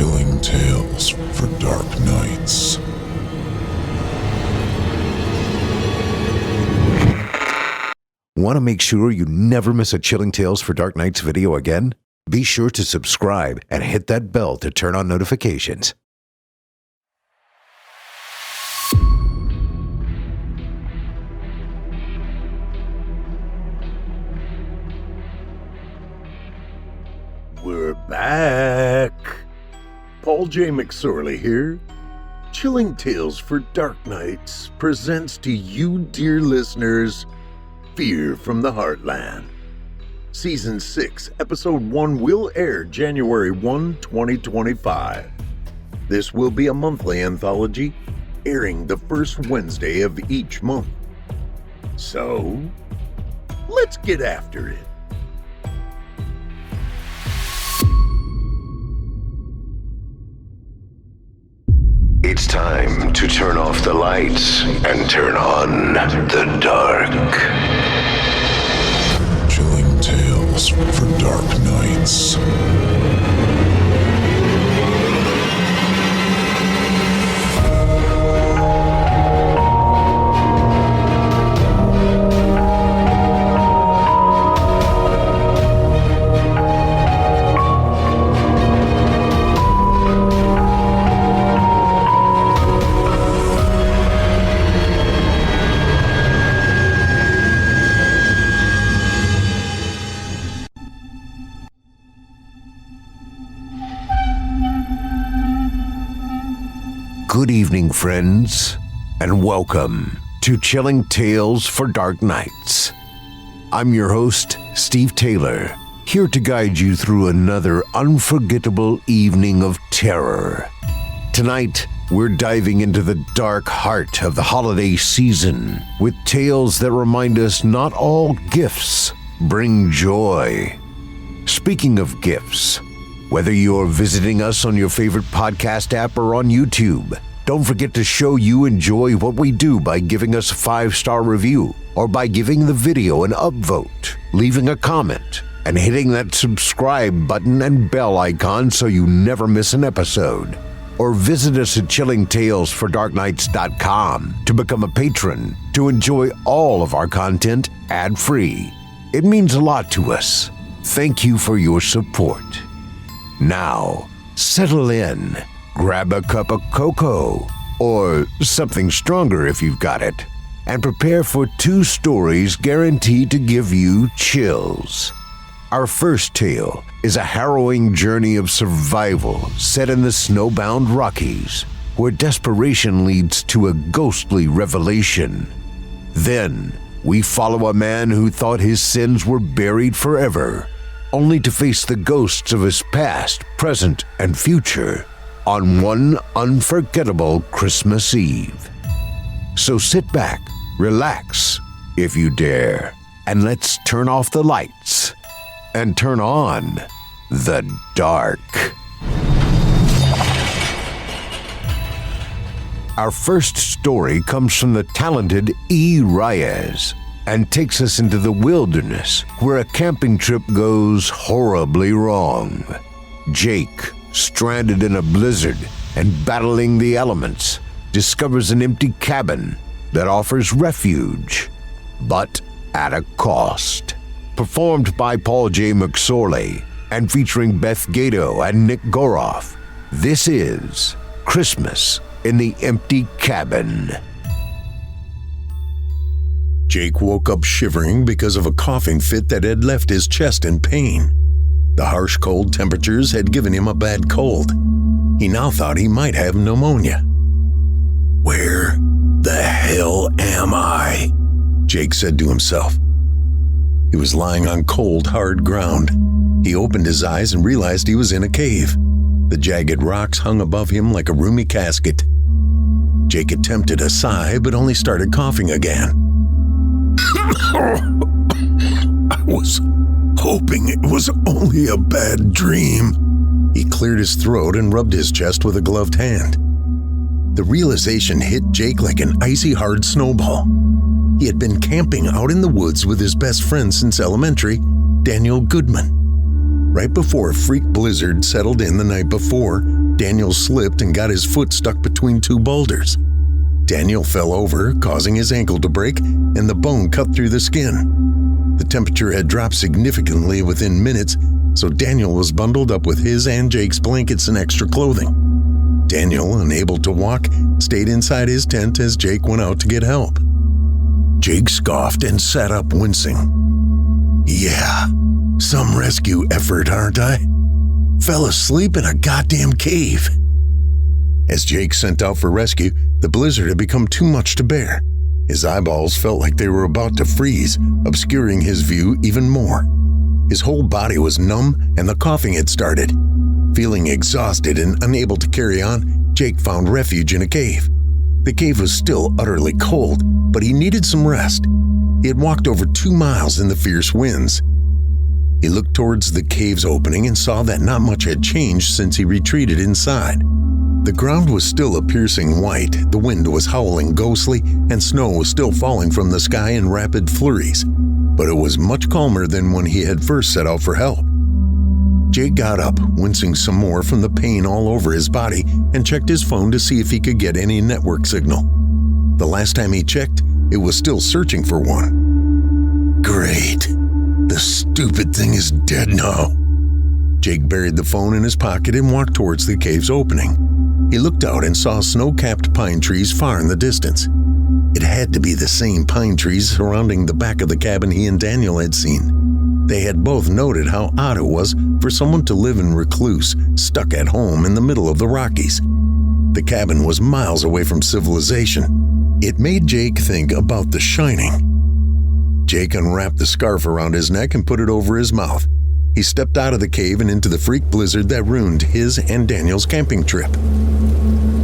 Chilling tales for dark nights. Want to make sure you never miss a Chilling Tales for Dark Nights video again? Be sure to subscribe and hit that bell to turn on notifications. We're back. Paul J. McSorley here. Chilling Tales for Dark Nights presents to you, dear listeners, Fear from the Heartland. Season 6, Episode 1 will air January 1, 2025. This will be a monthly anthology, airing the first Wednesday of each month. So, let's get after it. It's time to turn off the lights and turn on the dark. Chilling tales for dark nights. Good evening, friends, and welcome to Chilling Tales for Dark Nights. I'm your host, Steve Taylor, here to guide you through another unforgettable evening of terror. Tonight, we're diving into the dark heart of the holiday season with tales that remind us not all gifts bring joy. Speaking of gifts, whether you're visiting us on your favorite podcast app or on YouTube, don't forget to show you enjoy what we do by giving us a 5-star review or by giving the video an upvote, leaving a comment, and hitting that subscribe button and bell icon so you never miss an episode. Or visit us at chillingtalesfordarknights.com to become a patron to enjoy all of our content ad-free. It means a lot to us. Thank you for your support. Now, settle in, grab a cup of cocoa, or something stronger if you've got it, and prepare for 2 stories guaranteed to give you chills. Our first tale is a harrowing journey of survival set in the snowbound Rockies, where desperation leads to a ghostly revelation. Then, we follow a man who thought his sins were buried forever, only to face the ghosts of his past, present, and future on one unforgettable Christmas Eve. So sit back, relax, if you dare, and let's turn off the lights and turn on the dark. Our first story comes from the talented Reyes and takes us into the wilderness where a camping trip goes horribly wrong. Jake, stranded in a blizzard and battling the elements, discovers an empty cabin that offers refuge, but at a cost. Performed by Paul J. McSorley and featuring Beth, Gadow, and Goroff, this is Christmas in the Empty Cabin. Jake woke up shivering because of a coughing fit that had left his chest in pain. The harsh cold temperatures had given him a bad cold. He now thought he might have pneumonia. Where the hell am I? Jake said to himself. He was lying on cold, hard ground. He opened his eyes and realized he was in a cave. The jagged rocks hung above him like a roomy casket. Jake attempted a sigh, but only started coughing again. I was hoping it was only a bad dream. He cleared his throat and rubbed his chest with a gloved hand. The realization hit Jake like an icy hard snowball. He had been camping out in the woods with his best friend since elementary, Daniel Goodman. Right before a freak blizzard settled in the night before, Daniel slipped and got his foot stuck between two boulders. Daniel fell over, causing his ankle to break, and the bone cut through the skin. The temperature had dropped significantly within minutes, so Daniel was bundled up with his and Jake's blankets and extra clothing. Daniel, unable to walk, stayed inside his tent as Jake went out to get help. Jake scoffed and sat up, wincing. Yeah, some rescue effort, aren't I? Fell asleep in a goddamn cave. As Jake sent out for rescue, the blizzard had become too much to bear. His eyeballs felt like they were about to freeze, obscuring his view even more. His whole body was numb and the coughing had started. Feeling exhausted and unable to carry on, Jake found refuge in a cave. The cave was still utterly cold, but he needed some rest. He had walked over 2 miles in the fierce winds. He looked towards the cave's opening and saw that not much had changed since he retreated inside. The ground was still a piercing white, the wind was howling ghostly, and snow was still falling from the sky in rapid flurries. But it was much calmer than when he had first set out for help. Jake got up, wincing some more from the pain all over his body, and checked his phone to see if he could get any network signal. The last time he checked, it was still searching for one. Great. The stupid thing is dead now. Jake buried the phone in his pocket and walked towards the cave's opening. He looked out and saw snow-capped pine trees far in the distance. It had to be the same pine trees surrounding the back of the cabin he and Daniel had seen. They had both noted how odd it was for someone to live in recluse, stuck at home in the middle of the Rockies. The cabin was miles away from civilization. It made Jake think about The Shining. Jake unwrapped the scarf around his neck and put it over his mouth. He stepped out of the cave and into the freak blizzard that ruined his and Daniel's camping trip.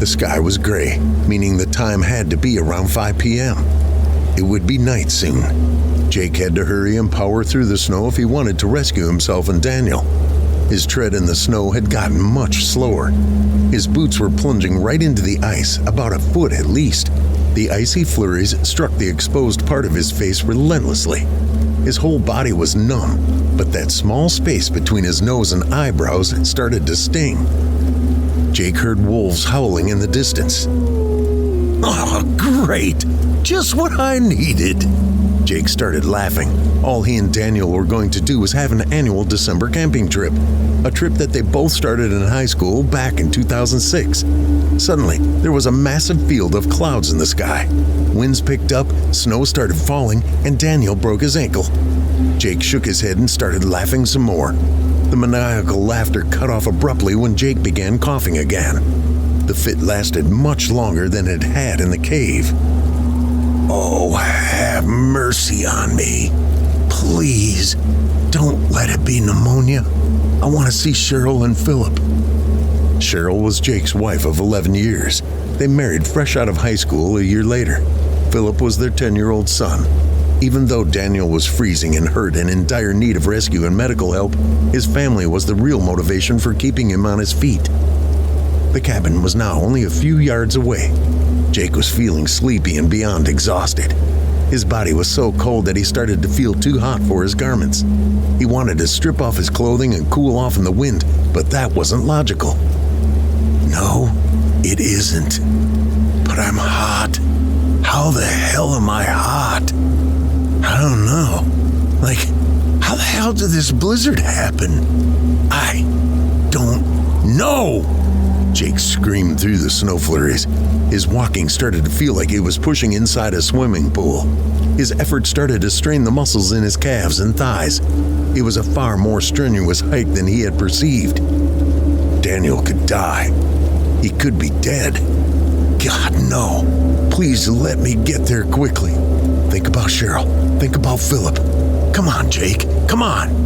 The sky was gray, meaning the time had to be around 5 p.m. It would be night soon. Jake had to hurry and power through the snow if he wanted to rescue himself and Daniel. His tread in the snow had gotten much slower. His boots were plunging right into the ice, about a foot at least. The icy flurries struck the exposed part of his face relentlessly. His whole body was numb, but that small space between his nose and eyebrows started to sting. Jake heard wolves howling in the distance. Oh, great! Just what I needed! Jake started laughing. All he and Daniel were going to do was have an annual December camping trip, a trip that they both started in high school back in 2006. Suddenly, there was a massive field of clouds in the sky. Winds picked up, snow started falling, and Daniel broke his ankle. Jake shook his head and started laughing some more. The maniacal laughter cut off abruptly when Jake began coughing again. The fit lasted much longer than it had in the cave. Oh, have mercy on me. Please, don't let it be pneumonia. I want to see Cheryl and Philip. Cheryl was Jake's wife of 11 years. They married fresh out of high school a year later. Philip was their 10-year-old son. Even though Daniel was freezing and hurt and in dire need of rescue and medical help, his family was the real motivation for keeping him on his feet. The cabin was now only a few yards away. Jake was feeling sleepy and beyond exhausted. His body was so cold that he started to feel too hot for his garments. He wanted to strip off his clothing and cool off in the wind, but that wasn't logical. No, it isn't. But I'm hot. How the hell am I hot? I don't know. Like, how the hell did this blizzard happen? I don't know! Jake screamed through the snow flurries. His walking started to feel like he was pushing inside a swimming pool. His effort started to strain the muscles in his calves and thighs. It was a far more strenuous hike than he had perceived. Daniel could die. He could be dead. God, no. Please let me get there quickly. Think about Cheryl. Think about Philip. Come on, Jake. Come on.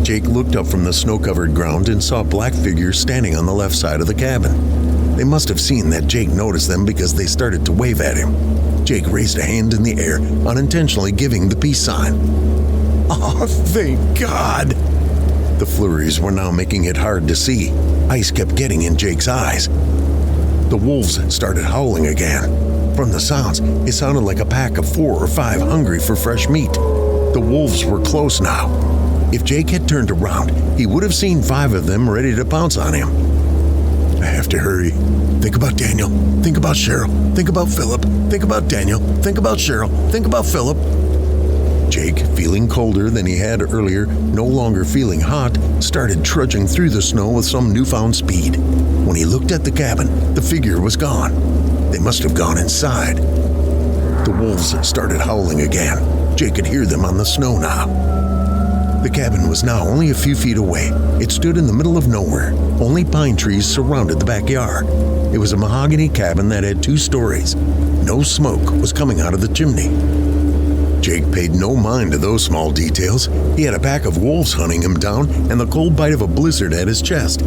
Jake looked up from the snow-covered ground and saw black figures standing on the left side of the cabin. They must have seen that Jake noticed them because they started to wave at him. Jake raised a hand in the air, unintentionally giving the peace sign. Oh, thank God! The flurries were now making it hard to see. Ice kept getting in Jake's eyes. The wolves started howling again. From the sounds, it sounded like a pack of 4 or 5 hungry for fresh meat. The wolves were close now. If Jake had turned around, he would have seen 5 of them ready to pounce on him. I have to hurry. Think about Daniel. Think about Cheryl. Think about Philip. Think about Daniel. Think about Cheryl. Think about Philip. Jake, feeling colder than he had earlier, no longer feeling hot, started trudging through the snow with some newfound speed. When he looked at the cabin, the figure was gone. They must have gone inside. The wolves started howling again. Jake could hear them on the snow now. The cabin was now only a few feet away. It stood in the middle of nowhere. Only pine trees surrounded the backyard. It was a mahogany cabin that had 2 stories. No smoke was coming out of the chimney. Jake paid no mind to those small details. He had a pack of wolves hunting him down and the cold bite of a blizzard at his chest.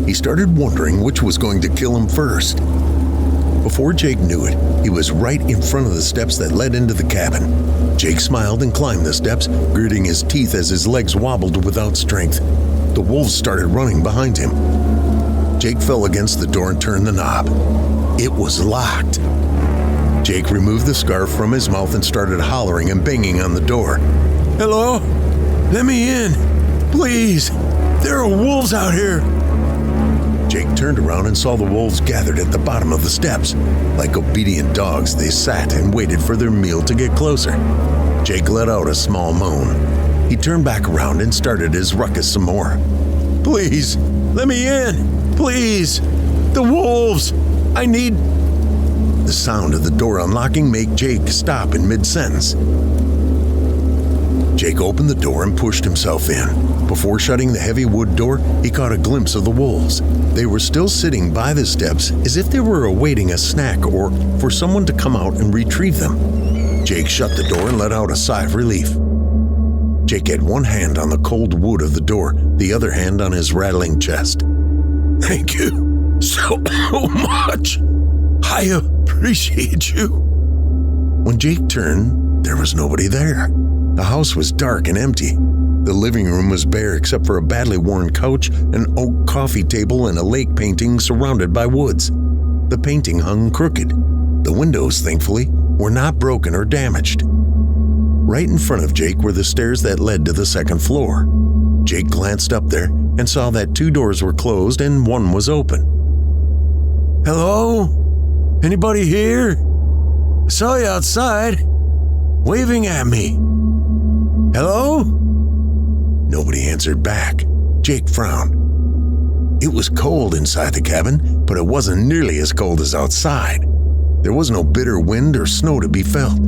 He started wondering which was going to kill him first. Before Jake knew it, he was right in front of the steps that led into the cabin. Jake smiled and climbed the steps, gritting his teeth as his legs wobbled without strength. The wolves started running behind him. Jake fell against the door and turned the knob. It was locked. Jake removed the scarf from his mouth and started hollering and banging on the door. "Hello? Let me in. Please. There are wolves out here." Jake turned around and saw the wolves gathered at the bottom of the steps. Like obedient dogs, they sat and waited for their meal to get closer. Jake let out a small moan. He turned back around and started his ruckus some more. "Please, let me in. Please. The wolves. I need..." The sound of the door unlocking made Jake stop in mid-sentence. Jake opened the door and pushed himself in. Before shutting the heavy wood door, he caught a glimpse of the wolves. They were still sitting by the steps as if they were awaiting a snack or for someone to come out and retrieve them. Jake shut the door and let out a sigh of relief. Jake had one hand on the cold wood of the door, the other hand on his rattling chest. "Thank you so much. I appreciate you." When Jake turned, there was nobody there. The house was dark and empty. The living room was bare except for a badly worn couch, an oak coffee table, and a lake painting surrounded by woods. The painting hung crooked. The windows, thankfully, were not broken or damaged. Right in front of Jake were the stairs that led to the second floor. Jake glanced up there and saw that 2 doors were closed and one was open. "Hello? Anybody here? I saw you outside, waving at me. Hello?" Nobody answered back. Jake frowned. It was cold inside the cabin, but it wasn't nearly as cold as outside. There was no bitter wind or snow to be felt.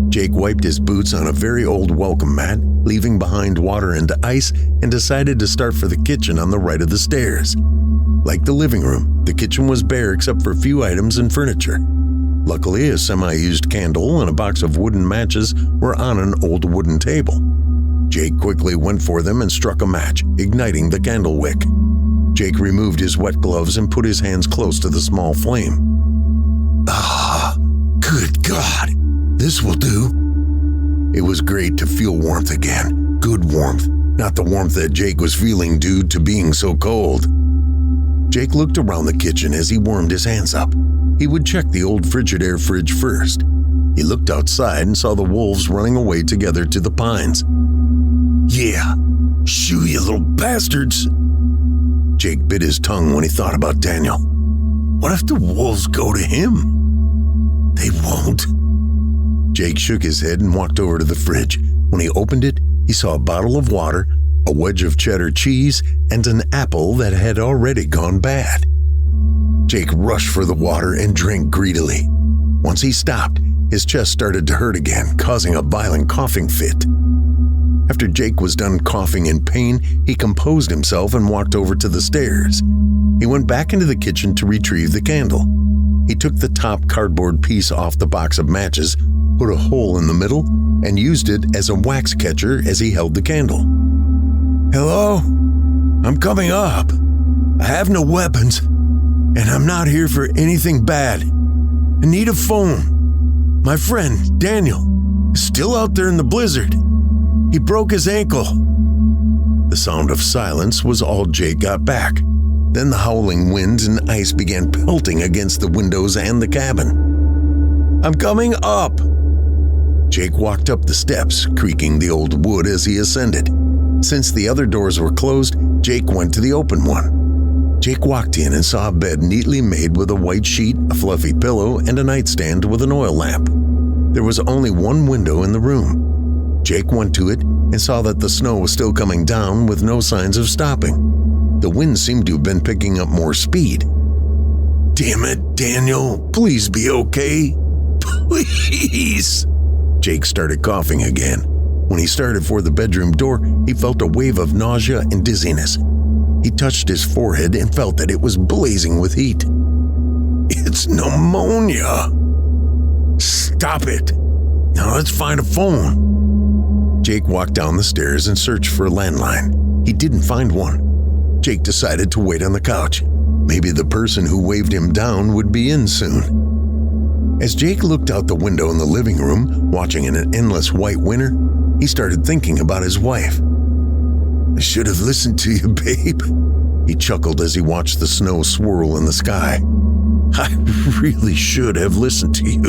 Jake wiped his boots on a very old welcome mat, leaving behind water and ice, and decided to start for the kitchen on the right of the stairs. Like the living room, the kitchen was bare except for a few items and furniture. Luckily, a semi-used candle and a box of wooden matches were on an old wooden table. Jake quickly went for them and struck a match, igniting the candle wick. Jake removed his wet gloves and put his hands close to the small flame. "Ah, good God, this will do." It was great to feel warmth again, good warmth, not the warmth that Jake was feeling due to being so cold. Jake looked around the kitchen as he warmed his hands up. He would check the old Frigidaire fridge first. He looked outside and saw the wolves running away together to the pines. "Yeah, shoo, you little bastards." Jake bit his tongue when he thought about Daniel. What if the wolves go to him? They won't. Jake shook his head and walked over to the fridge. When he opened it, he saw a bottle of water, a wedge of cheddar cheese, and an apple that had already gone bad. Jake rushed for the water and drank greedily. Once he stopped, his chest started to hurt again, causing a violent coughing fit. After Jake was done coughing in pain, he composed himself and walked over to the stairs. He went back into the kitchen to retrieve the candle. He took the top cardboard piece off the box of matches, put a hole in the middle, and used it as a wax catcher as he held the candle. "Hello? I'm coming up. I have no weapons, and I'm not here for anything bad. I need a phone. My friend, Daniel, is still out there in the blizzard. He broke his ankle." The sound of silence was all Jake got back. Then the howling winds and ice began pelting against the windows and the cabin. "I'm coming up." Jake walked up the steps, creaking the old wood as he ascended. Since the other doors were closed, Jake went to the open one. Jake walked in and saw a bed neatly made with a white sheet, a fluffy pillow, and a nightstand with an oil lamp. There was only one window in the room. Jake went to it and saw that the snow was still coming down with no signs of stopping. The wind seemed to have been picking up more speed. "Damn it, Daniel, please be okay. Please." Jake started coughing again. When he started for the bedroom door, he felt a wave of nausea and dizziness. He touched his forehead and felt that it was blazing with heat. "It's pneumonia." "Stop it. Now let's find a phone." Jake walked down the stairs and searched for a landline. He didn't find one. Jake decided to wait on the couch. Maybe the person who waved him down would be in soon. As Jake looked out the window in the living room, watching an endless white winter, he started thinking about his wife. "I should have listened to you, babe." He chuckled as he watched the snow swirl in the sky. "I really should have listened to you.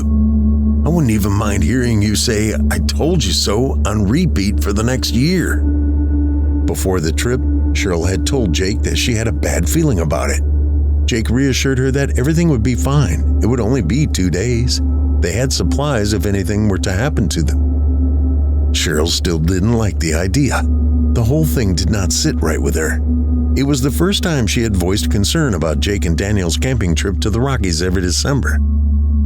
I wouldn't even mind hearing you say, 'I told you so,' on repeat for the next year." Before the trip, Cheryl had told Jake that she had a bad feeling about it. Jake reassured her that everything would be fine. It would only be 2 days. They had supplies if anything were to happen to them. Cheryl still didn't like the idea. The whole thing did not sit right with her. It was the first time she had voiced concern about Jake and Daniel's camping trip to the Rockies every December.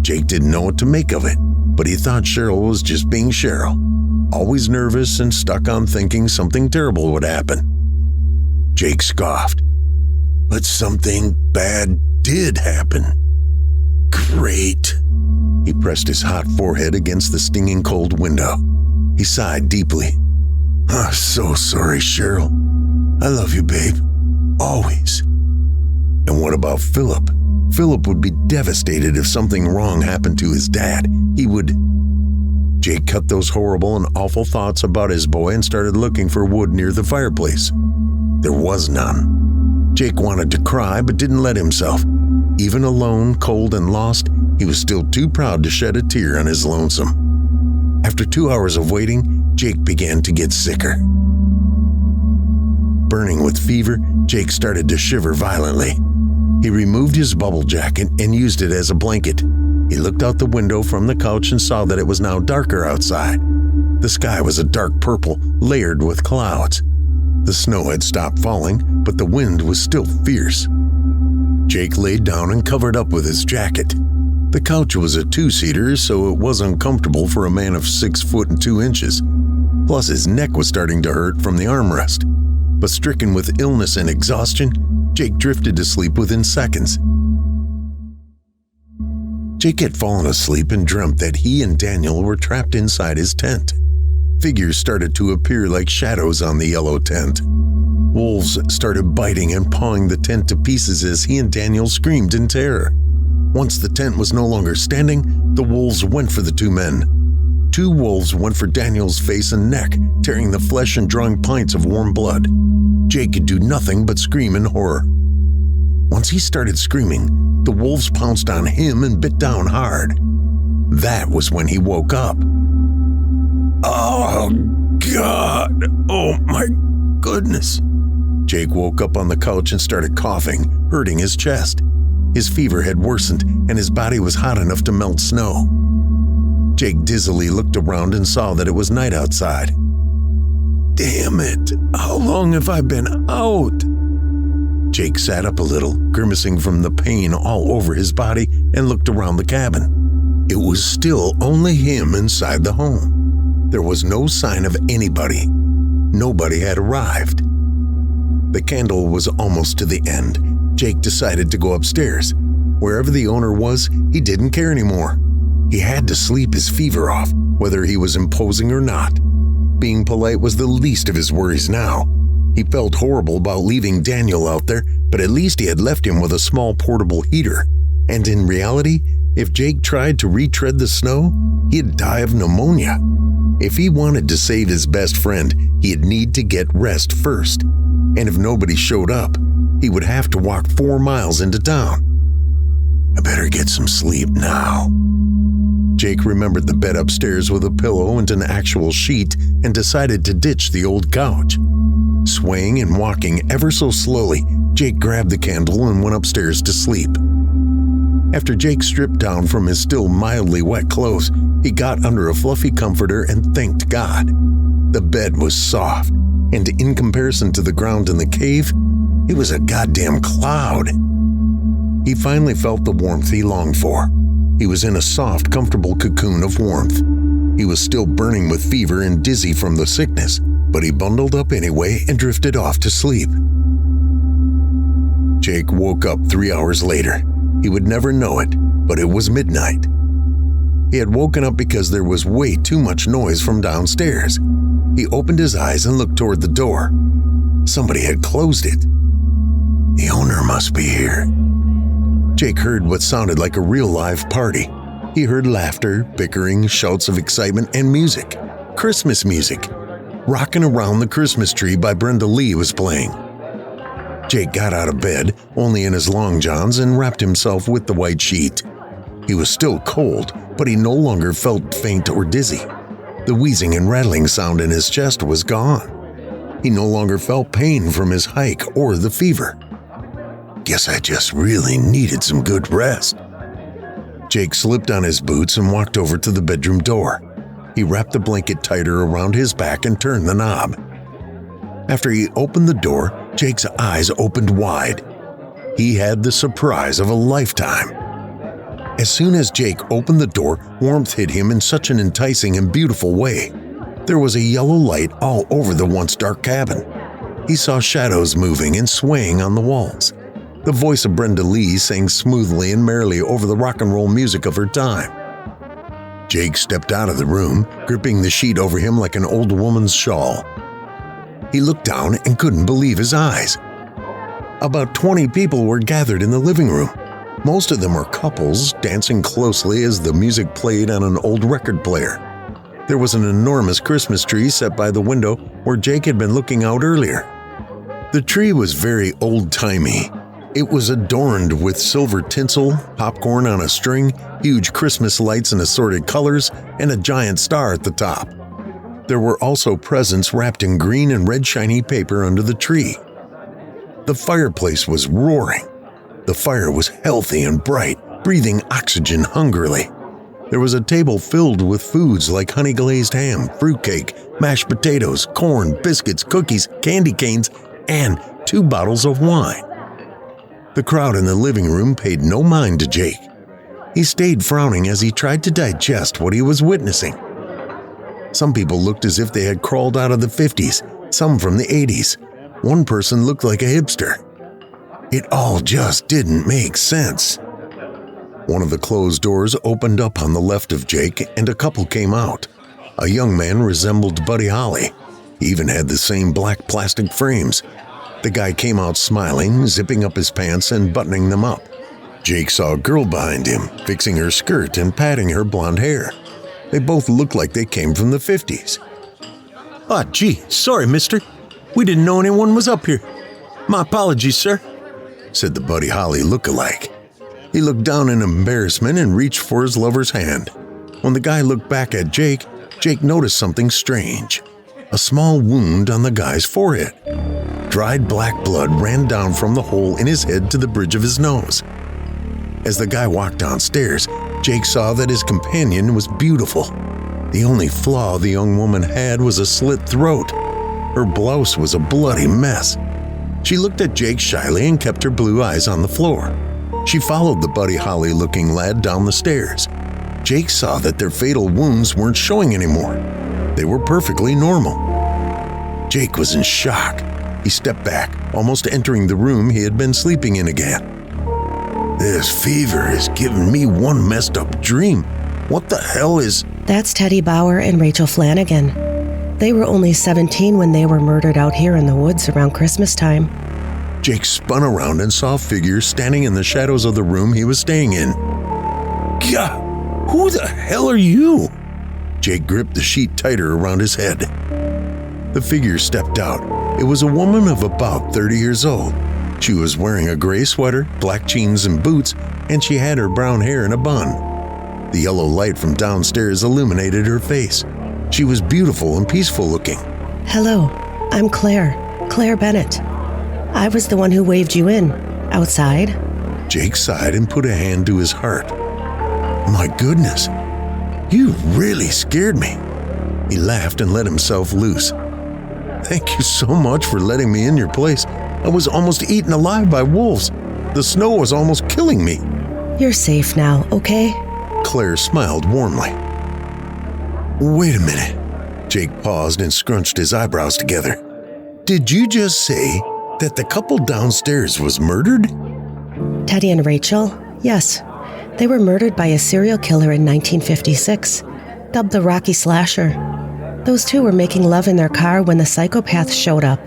Jake didn't know what to make of it, but he thought Cheryl was just being Cheryl, always nervous and stuck on thinking something terrible would happen. Jake scoffed. "But something bad did happen." "Great." He pressed his hot forehead against the stinging cold window. He sighed deeply. "I'm so sorry, Cheryl. I love you, babe. Always." And what about Philip? Philip would be devastated if something wrong happened to his dad. He would... Jake cut those horrible and awful thoughts about his boy and started looking for wood near the fireplace. There was none. Jake wanted to cry but didn't let himself. Even alone, cold, and lost, he was still too proud to shed a tear on his lonesome. After 2 hours of waiting, Jake began to get sicker. Burning with fever, Jake started to shiver violently. He removed his bubble jacket and used it as a blanket. He looked out the window from the couch and saw that it was now darker outside. The sky was a dark purple, layered with clouds. The snow had stopped falling, but the wind was still fierce. Jake laid down and covered up with his jacket. The couch was a 2-seater, so it was uncomfortable for a man of 6 foot and 2 inches. Plus, his neck was starting to hurt from the armrest. But stricken with illness and exhaustion, Jake drifted to sleep within seconds. Jake had fallen asleep and dreamt that he and Daniel were trapped inside his tent. Figures started to appear like shadows on the yellow tent. Wolves started biting and pawing the tent to pieces as he and Daniel screamed in terror. Once the tent was no longer standing, the wolves went for the 2 men. 2 wolves went for Daniel's face and neck, tearing the flesh and drawing pints of warm blood. Jake could do nothing but scream in horror. Once he started screaming, the wolves pounced on him and bit down hard. That was when he woke up. "Oh, God! Oh, my goodness!" Jake woke up on the couch and started coughing, hurting his chest. His fever had worsened, and his body was hot enough to melt snow. Jake dizzily looked around and saw that it was night outside. "Damn it! How long have I been out?" Jake sat up a little, grimacing from the pain all over his body, and looked around the cabin. It was still only him inside the home. There was no sign of anybody. Nobody had arrived. The candle was almost to the end. Jake decided to go upstairs. Wherever the owner was, he didn't care anymore. He had to sleep his fever off, whether he was imposing or not. Being polite was the least of his worries now. He felt horrible about leaving Daniel out there, but at least he had left him with a small portable heater. And in reality, if Jake tried to retread the snow, he'd die of pneumonia. If he wanted to save his best friend, he'd need to get rest first. And if nobody showed up, he would have to walk 4 miles into town. I better get some sleep now. Jake remembered the bed upstairs with a pillow and an actual sheet and decided to ditch the old couch. Swaying and walking ever so slowly, Jake grabbed the candle and went upstairs to sleep. After Jake stripped down from his still mildly wet clothes, he got under a fluffy comforter and thanked God. The bed was soft, and in comparison to the ground in the cave, it was a goddamn cloud. He finally felt the warmth he longed for. He was in a soft, comfortable cocoon of warmth. He was still burning with fever and dizzy from the sickness, but he bundled up anyway and drifted off to sleep. Jake woke up 3 hours later. He would never know it, but it was midnight. He had woken up because there was way too much noise from downstairs. He opened his eyes and looked toward the door. Somebody had closed it. The owner must be here. Jake heard what sounded like a real live party. He heard laughter, bickering, shouts of excitement, and music. Christmas music. Rockin' Around the Christmas Tree by Brenda Lee was playing. Jake got out of bed, only in his long johns, and wrapped himself with the white sheet. He was still cold, but he no longer felt faint or dizzy. The wheezing and rattling sound in his chest was gone. He no longer felt pain from his hike or the fever. Guess I just really needed some good rest. Jake slipped on his boots and walked over to the bedroom door. He wrapped the blanket tighter around his back and turned the knob. After he opened the door, Jake's eyes opened wide. He had the surprise of a lifetime. As soon as Jake opened the door, warmth hit him in such an enticing and beautiful way. There was a yellow light all over the once dark cabin. He saw shadows moving and swaying on the walls. The voice of Brenda Lee sang smoothly and merrily over the rock and roll music of her time. Jake stepped out of the room, gripping the sheet over him like an old woman's shawl. He looked down and couldn't believe his eyes. About 20 people were gathered in the living room. Most of them were couples, dancing closely as the music played on an old record player. There was an enormous Christmas tree set by the window where Jake had been looking out earlier. The tree was very old-timey. It was adorned with silver tinsel, popcorn on a string, huge Christmas lights in assorted colors, and a giant star at the top. There were also presents wrapped in green and red shiny paper under the tree. The fireplace was roaring. The fire was healthy and bright, breathing oxygen hungrily. There was a table filled with foods like honey-glazed ham, fruitcake, mashed potatoes, corn, biscuits, cookies, candy canes, and 2 bottles of wine. The crowd in the living room paid no mind to Jake. He stayed frowning as he tried to digest what he was witnessing. Some people looked as if they had crawled out of the 50s, some from the 80s. One person looked like a hipster. It all just didn't make sense. One of the closed doors opened up on the left of Jake, and a couple came out. A young man resembled Buddy Holly. He even had the same black plastic frames. The guy came out smiling, zipping up his pants and buttoning them up. Jake saw a girl behind him, fixing her skirt and patting her blonde hair. They both looked like they came from the 50s. "Ah, gee, sorry, mister. We didn't know anyone was up here. My apologies, sir," said the Buddy Holly look-alike. He looked down in embarrassment and reached for his lover's hand. When the guy looked back at Jake, Jake noticed something strange. A small wound on the guy's forehead. Dried black blood ran down from the hole in his head to the bridge of his nose. As the guy walked downstairs, Jake saw that his companion was beautiful. The only flaw the young woman had was a slit throat. Her blouse was a bloody mess. She looked at Jake shyly and kept her blue eyes on the floor. She followed the Buddy Holly-looking lad down the stairs. Jake saw that their fatal wounds weren't showing anymore. They were perfectly normal. Jake was in shock. He stepped back, almost entering the room he had been sleeping in again. This fever is giving me one messed up dream. What the hell is... That's Teddy Bauer and Rachel Flanagan. They were only 17 when they were murdered out here in the woods around Christmas time. Jake spun around and saw figures standing in the shadows of the room he was staying in. God, who the hell are you? Jake gripped the sheet tighter around his head. The figure stepped out. It was a woman of about 30 years old. She was wearing a gray sweater, black jeans and boots, and she had her brown hair in a bun. The yellow light from downstairs illuminated her face. She was beautiful and peaceful looking. Hello, I'm Claire. Claire Bennett. I was the one who waved you in. Outside. Jake sighed and put a hand to his heart. My goodness, you really scared me. He laughed and let himself loose. Thank you so much for letting me in your place. I was almost eaten alive by wolves. The snow was almost killing me. You're safe now, okay? Claire smiled warmly. Wait a minute. Jake paused and scrunched his eyebrows together. Did you just say that the couple downstairs was murdered? Teddy and Rachel? Yes. They were murdered by a serial killer in 1956, dubbed the Rocky Slasher. Those two were making love in their car when the psychopath showed up.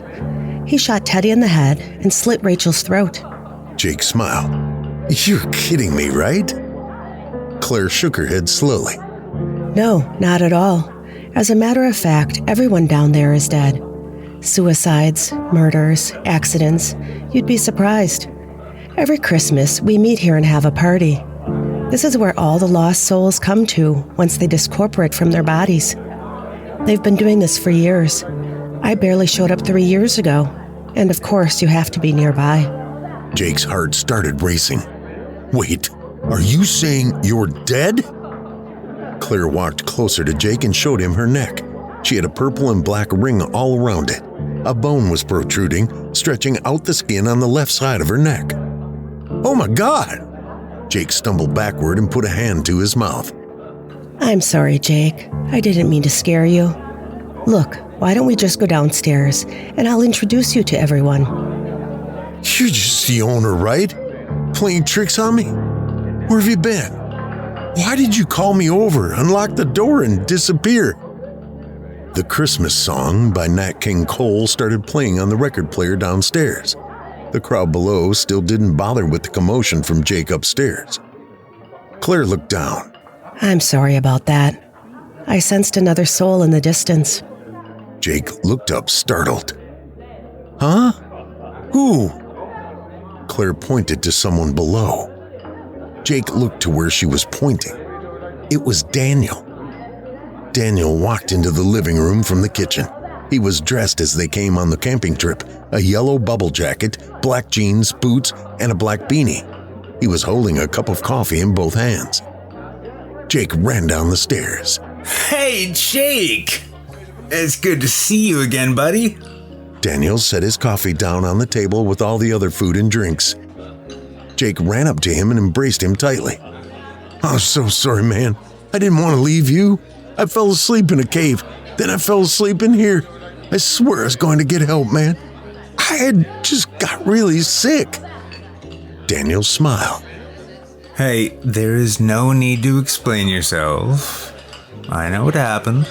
He shot Teddy in the head and slit Rachel's throat. Jake smiled. You're kidding me, right? Claire shook her head slowly. No, not at all. As a matter of fact, everyone down there is dead. Suicides, murders, accidents. You'd be surprised. Every Christmas, we meet here and have a party. This is where all the lost souls come to once they discorporate from their bodies. They've been doing this for years. I barely showed up 3 years ago. And of course, you have to be nearby. Jake's heart started racing. Wait, are you saying you're dead? Claire walked closer to Jake and showed him her neck. She had a purple and black ring all around it. A bone was protruding, stretching out the skin on the left side of her neck. Oh my God! Jake stumbled backward and put a hand to his mouth. I'm sorry, Jake. I didn't mean to scare you. Look, why don't we just go downstairs, and I'll introduce you to everyone. You're just the owner, right? Playing tricks on me? Where have you been? Why did you call me over, unlock the door, and disappear? The Christmas song by Nat King Cole started playing on the record player downstairs. The crowd below still didn't bother with the commotion from Jake upstairs. Claire looked down. I'm sorry about that. I sensed another soul in the distance. Jake looked up, startled. Huh? Who? Claire pointed to someone below. Jake looked to where she was pointing. It was Daniel. Daniel walked into the living room from the kitchen. He was dressed as they came on the camping trip, a yellow bubble jacket, black jeans, boots, and a black beanie. He was holding a cup of coffee in both hands. Jake ran down the stairs. Hey, Jake! It's good to see you again, buddy. Daniel set his coffee down on the table with all the other food and drinks. Jake ran up to him and embraced him tightly. I'm so sorry, man. I didn't want to leave you. I fell asleep in a cave. Then I fell asleep in here. I swear I was going to get help, man. I had just got really sick. Daniel smiled. Hey, there is no need to explain yourself. I know what happened.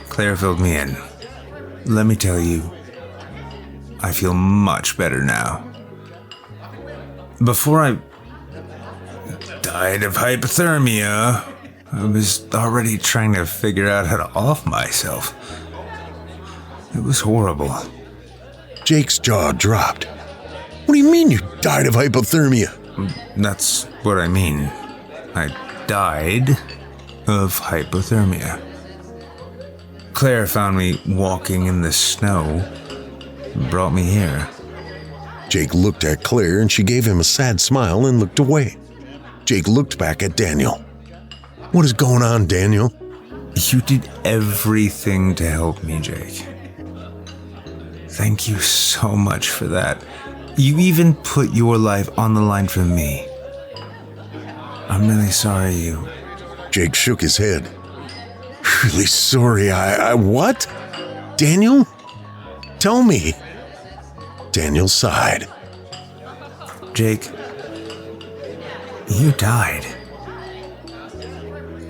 Claire filled me in. Let me tell you, I feel much better now. Before I died of hypothermia, I was already trying to figure out how to off myself. It was horrible. Jake's jaw dropped. What do you mean you died of hypothermia? That's what I mean. I died of hypothermia. Claire found me walking in the snow and brought me here. Jake looked at Claire and she gave him a sad smile and looked away. Jake looked back at Daniel. What is going on, Daniel? You did everything to help me, Jake. Thank you so much for that. You even put your life on the line for me. I'm really sorry you... Jake shook his head. Really sorry, I what? Daniel? Tell me. Daniel sighed. Jake, you died.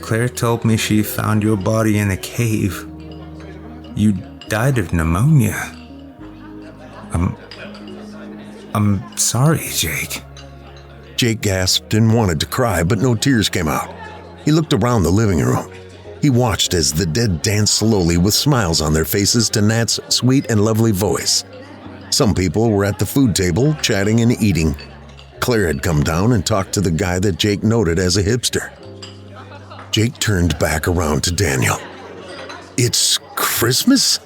Claire told me she found your body in a cave. You died of pneumonia. I'm sorry, Jake. Jake gasped and wanted to cry, but no tears came out. He looked around the living room. He watched as the dead danced slowly with smiles on their faces to Nat's sweet and lovely voice. Some people were at the food table, chatting and eating. Claire had come down and talked to the guy that Jake noted as a hipster. Jake turned back around to Daniel. It's Christmas?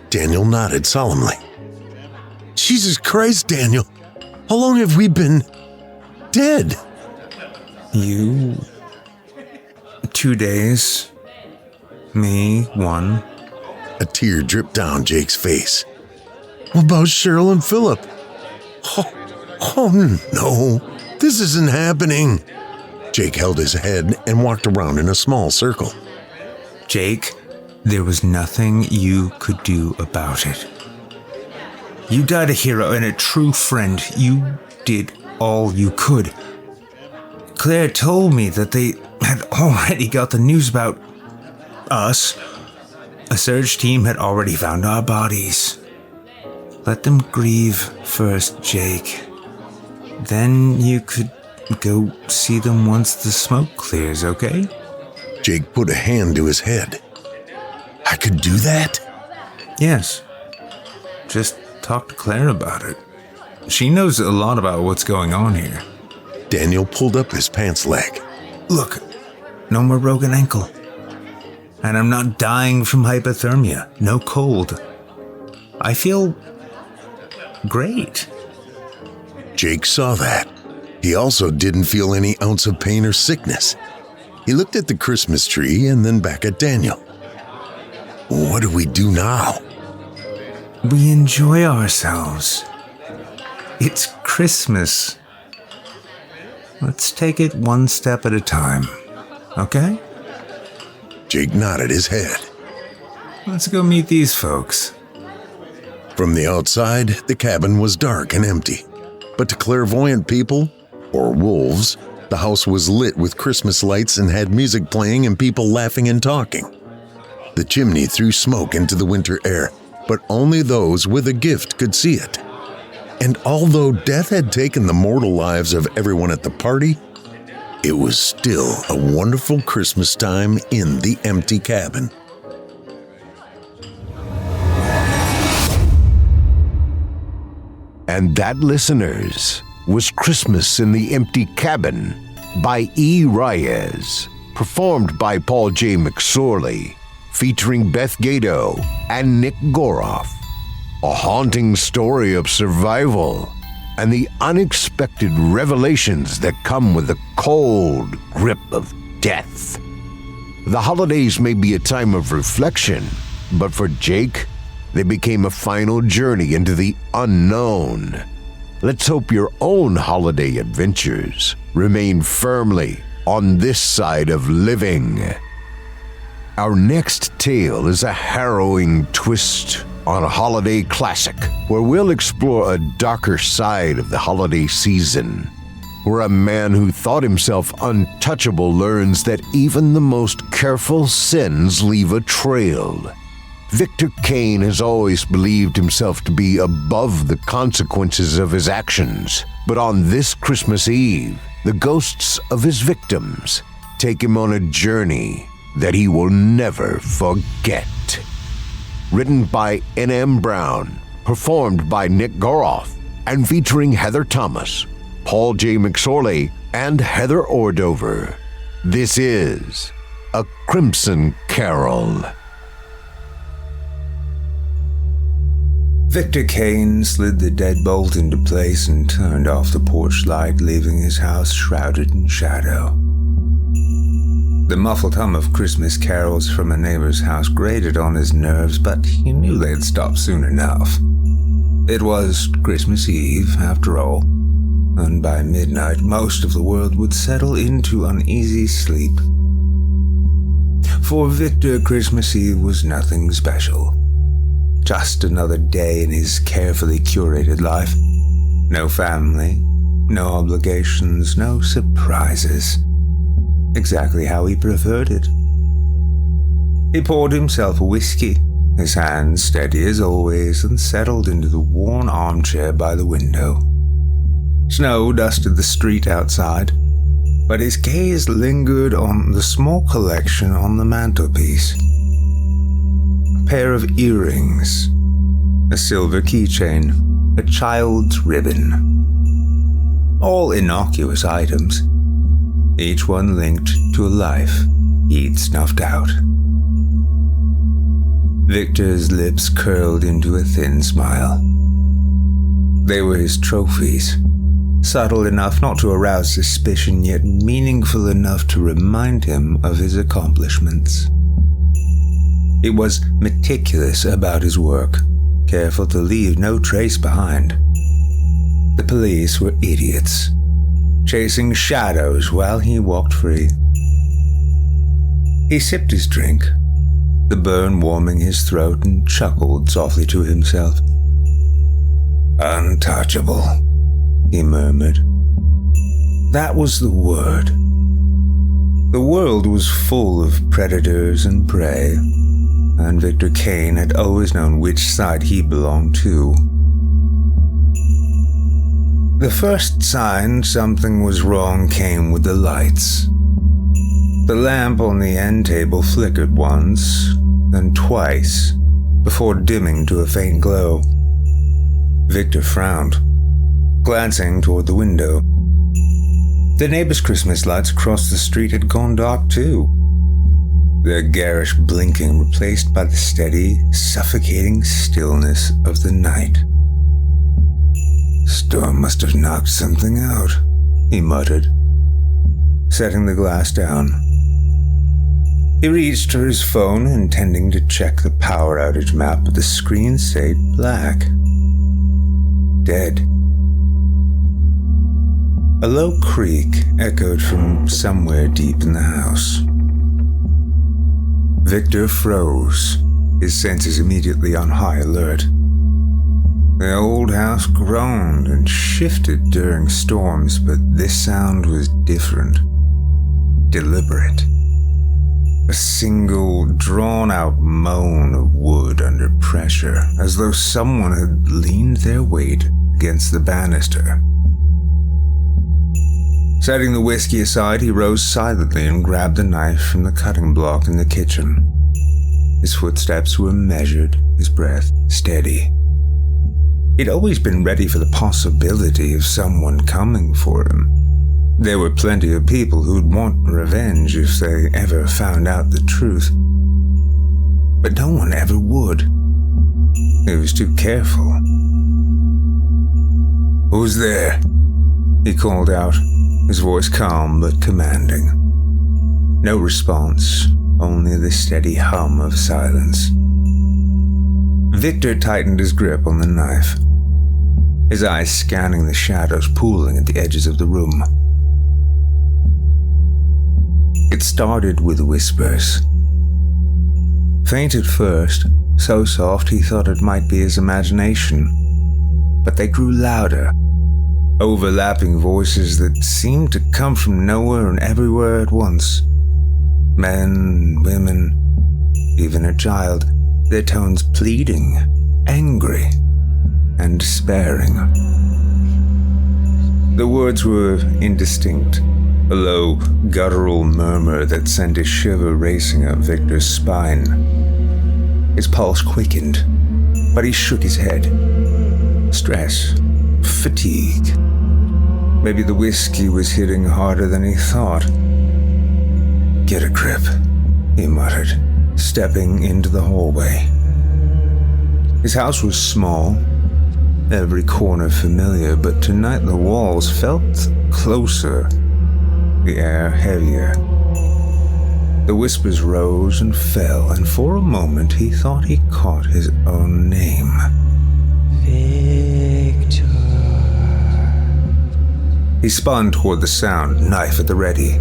Daniel nodded solemnly. Jesus Christ, Daniel. How long have we been dead? 2 days. Me, 1. A tear dripped down Jake's face. What about Cheryl and Philip? Oh no, this isn't happening. Jake held his head and walked around in a small circle. Jake, there was nothing you could do about it. You died a hero and a true friend. You did all you could. Claire told me that they had already got the news about us. A search team had already found our bodies. Let them grieve first, Jake. Then you could go see them once the smoke clears, okay? Jake put a hand to his head. I could do that? Yes. Just talk to Claire about it. She knows a lot about what's going on here. Daniel pulled up his pants leg. Look, no more broken ankle. And I'm not dying from hypothermia. No cold. I feel great. Jake saw that. He also didn't feel any ounce of pain or sickness. He looked at the Christmas tree and then back at Daniel. What do we do now? We enjoy ourselves. It's Christmas. Let's take it one step at a time, okay? Jake nodded his head. Let's go meet these folks. From the outside, the cabin was dark and empty. But to clairvoyant people, or wolves, the house was lit with Christmas lights and had music playing and people laughing and talking. The chimney threw smoke into the winter air, but only those with a gift could see it. And although death had taken the mortal lives of everyone at the party, it was still a wonderful Christmas time in the empty cabin. And that, listeners, was Christmas in the Empty Cabin by E. Reyes, performed by Paul J. McSorley, featuring Beth Gadow and Nick Goroff. A haunting story of survival and the unexpected revelations that come with the cold grip of death. The holidays may be a time of reflection, but for Jake, they became a final journey into the unknown. Let's hope your own holiday adventures remain firmly on this side of living. Our next tale is a harrowing twist on a holiday classic, where we'll explore a darker side of the holiday season, where a man who thought himself untouchable learns that even the most careful sins leave a trail. Victor Kane has always believed himself to be above the consequences of his actions, but on this Christmas Eve, the ghosts of his victims take him on a journey that he will never forget. Written by N.M. Brown, performed by Nick Goroff, and featuring Heather Thomas, Paul J. McSorley, and Heather Ordover. This is A Crimson Carol. Victor Kane slid the deadbolt into place and turned off the porch light, leaving his house shrouded in shadow. The muffled hum of Christmas carols from a neighbor's house grated on his nerves, but he knew they'd stop soon enough. It was Christmas Eve, after all, and by midnight most of the world would settle into uneasy sleep. For Victor, Christmas Eve was nothing special. Just another day in his carefully curated life. No family, no obligations, no surprises. Exactly how he preferred it. He poured himself a whiskey, his hands steady as always, and settled into the worn armchair by the window. Snow dusted the street outside, but his gaze lingered on the small collection on the mantelpiece. A pair of earrings, a silver keychain, a child's ribbon. All innocuous items, each one linked to a life he'd snuffed out. Victor's lips curled into a thin smile. They were his trophies, subtle enough not to arouse suspicion, yet meaningful enough to remind him of his accomplishments. He was meticulous about his work, careful to leave no trace behind. The police were idiots, chasing shadows while he walked free. He sipped his drink, the burn warming his throat, and chuckled softly to himself. "Untouchable," he murmured. That was the word. The world was full of predators and prey, and Victor Kane had always known which side he belonged to. The first sign something was wrong came with the lights. The lamp on the end table flickered once, then twice, before dimming to a faint glow. Victor frowned, glancing toward the window. The neighbors' Christmas lights across the street had gone dark too, their garish blinking replaced by the steady, suffocating stillness of the night. "Storm must have knocked something out," he muttered, setting the glass down. He reached for his phone, intending to check the power outage map, but the screen stayed black. Dead. A low creak echoed from somewhere deep in the house. Victor froze, his senses immediately on high alert. The old house groaned and shifted during storms, but this sound was different, deliberate. A single, drawn-out moan of wood under pressure, as though someone had leaned their weight against the banister. Setting the whiskey aside, he rose silently and grabbed the knife from the cutting block in the kitchen. His footsteps were measured, his breath steady. He'd always been ready for the possibility of someone coming for him. There were plenty of people who'd want revenge if they ever found out the truth. But no one ever would. He was too careful. "Who's there?" he called out, his voice calm but commanding. No response, only the steady hum of silence. Victor tightened his grip on the knife, his eyes scanning the shadows pooling at the edges of the room. It started with whispers. Faint at first, so soft he thought it might be his imagination, but they grew louder, overlapping voices that seemed to come from nowhere and everywhere at once. Men, women, even a child, their tones pleading, angry, and despairing. The words were indistinct, a low, guttural murmur that sent a shiver racing up Victor's spine. His pulse quickened, but he shook his head. Stress, fatigue. Maybe the whiskey was hitting harder than he thought. "Get a grip," he muttered, stepping into the hallway. His house was small, every corner familiar, but tonight the walls felt closer, the air heavier. The whispers rose and fell, and for a moment he thought he caught his own name. Victor. He spun toward the sound, knife at the ready.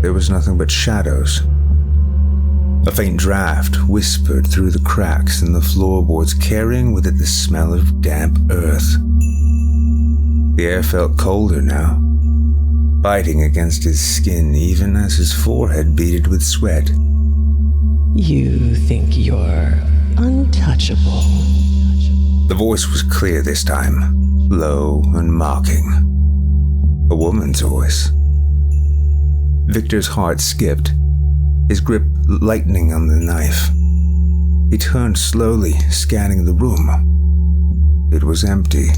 There was nothing but shadows. A faint draft whispered through the cracks in the floorboards, carrying with it the smell of damp earth. The air felt colder now, biting against his skin even as his forehead beaded with sweat. "You think you're untouchable." The voice was clear this time, low and mocking. A woman's voice. Victor's heart skipped, his grip lightening on the knife. He turned slowly, scanning the room. It was empty.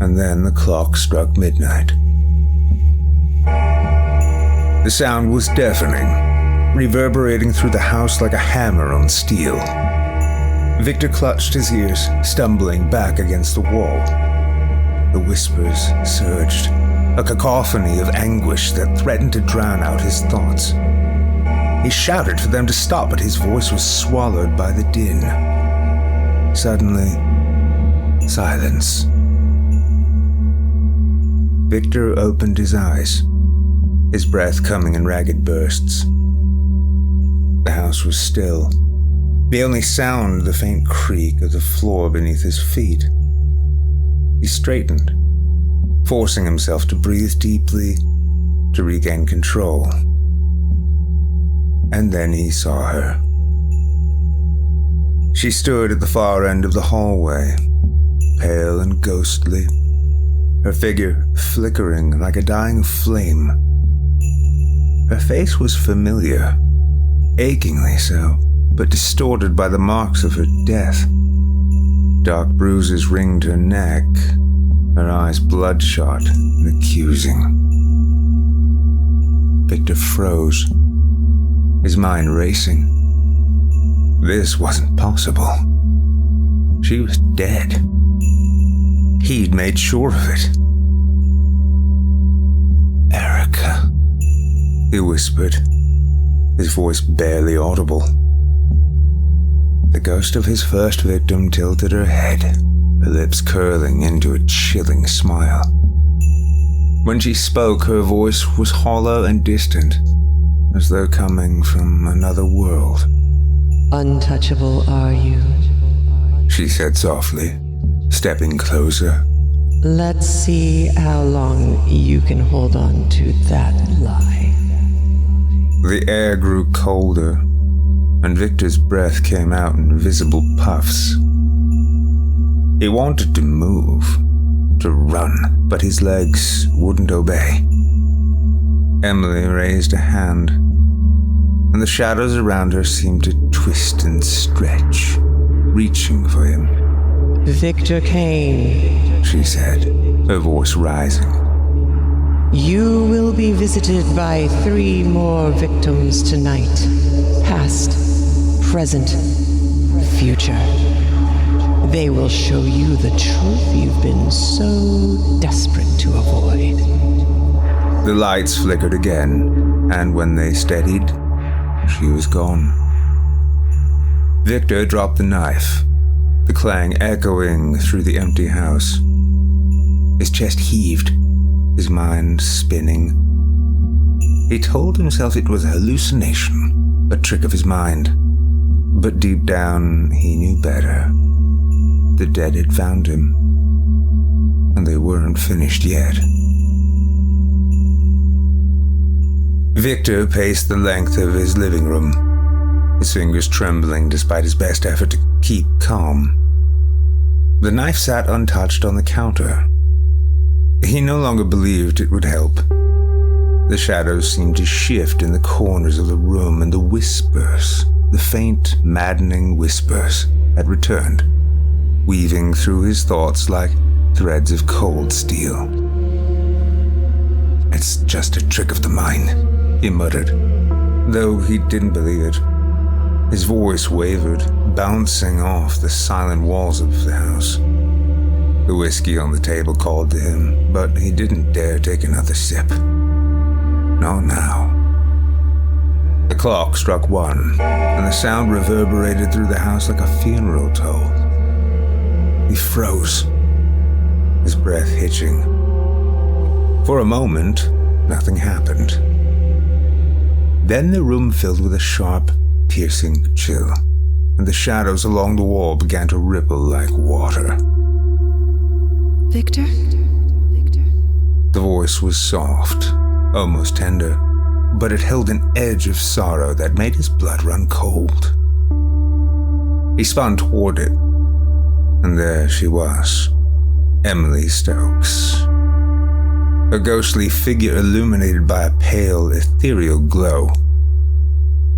And then the clock struck midnight. The sound was deafening, reverberating through the house like a hammer on steel. Victor clutched his ears, stumbling back against the wall. The whispers surged, a cacophony of anguish that threatened to drown out his thoughts. He shouted for them to stop, but his voice was swallowed by the din. Suddenly, silence. Victor opened his eyes, his breath coming in ragged bursts. The house was still. The only sound, the faint creak of the floor beneath his feet. He straightened, forcing himself to breathe deeply to regain control. And then he saw her. She stood at the far end of the hallway, pale and ghostly, her figure flickering like a dying flame. Her face was familiar, achingly so, but distorted by the marks of her death. Dark bruises ringed her neck, her eyes bloodshot and accusing. Victor froze, his mind racing. This wasn't possible. She was dead. He'd made sure of it. Erica, he whispered, his voice barely audible. The ghost of his first victim tilted her head, her lips curling into a chilling smile. When she spoke, her voice was hollow and distant, as though coming from another world. Untouchable are you? She said softly, stepping closer. Let's see how long you can hold on to that lie. The air grew colder, and Victor's breath came out in visible puffs. He wanted to move, to run, but his legs wouldn't obey. Emily raised a hand, and the shadows around her seemed to twist and stretch, reaching for him. Victor Kane, she said, her voice rising. You will be visited by 3 more victims tonight. Past, present, future. They will show you the truth you've been so desperate to avoid. The lights flickered again, and when they steadied, she was gone. Victor dropped the knife, the clang echoing through the empty house. His chest heaved, his mind spinning. He told himself it was a hallucination, a trick of his mind. But deep down, he knew better. The dead had found him, and they weren't finished yet. Victor paced the length of his living room, his fingers trembling despite his best effort to keep calm. The knife sat untouched on the counter. He no longer believed it would help. The shadows seemed to shift in the corners of the room, and the whispers, the faint, maddening whispers, had returned, weaving through his thoughts like threads of cold steel. It's just a trick of the mind, he muttered, though he didn't believe it. His voice wavered, bouncing off the silent walls of the house. The whiskey on the table called to him, but he didn't dare take another sip. Not now. The clock struck 1, and the sound reverberated through the house like a funeral toll. He froze, his breath hitching. For a moment, nothing happened. Then the room filled with a sharp, piercing chill, and the shadows along the wall began to ripple like water. Victor? The voice was soft, almost tender, but it held an edge of sorrow that made his blood run cold. He spun toward it, and there she was, Emily Stokes. Her ghostly figure illuminated by a pale, ethereal glow.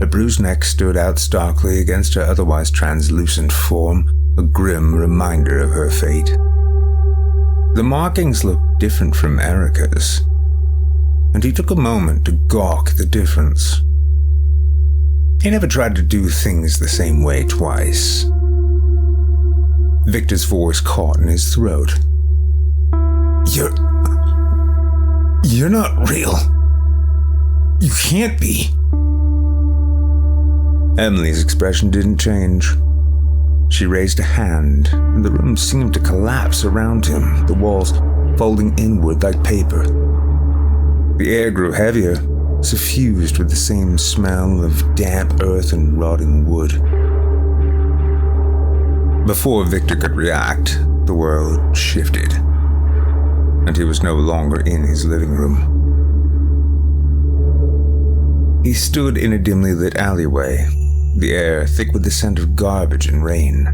Her bruised neck stood out starkly against her otherwise translucent form, a grim reminder of her fate. The markings looked different from Erica's, and he took a moment to gawk at the difference. He never tried to do things the same way twice. Victor's voice caught in his throat. You're not real. You can't be. Emily's expression didn't change. She raised a hand, and the room seemed to collapse around him, the walls folding inward like paper. The air grew heavier, suffused with the same smell of damp earth and rotting wood. Before Victor could react, the world shifted, and he was no longer in his living room. He stood in a dimly lit alleyway, the air thick with the scent of garbage and rain.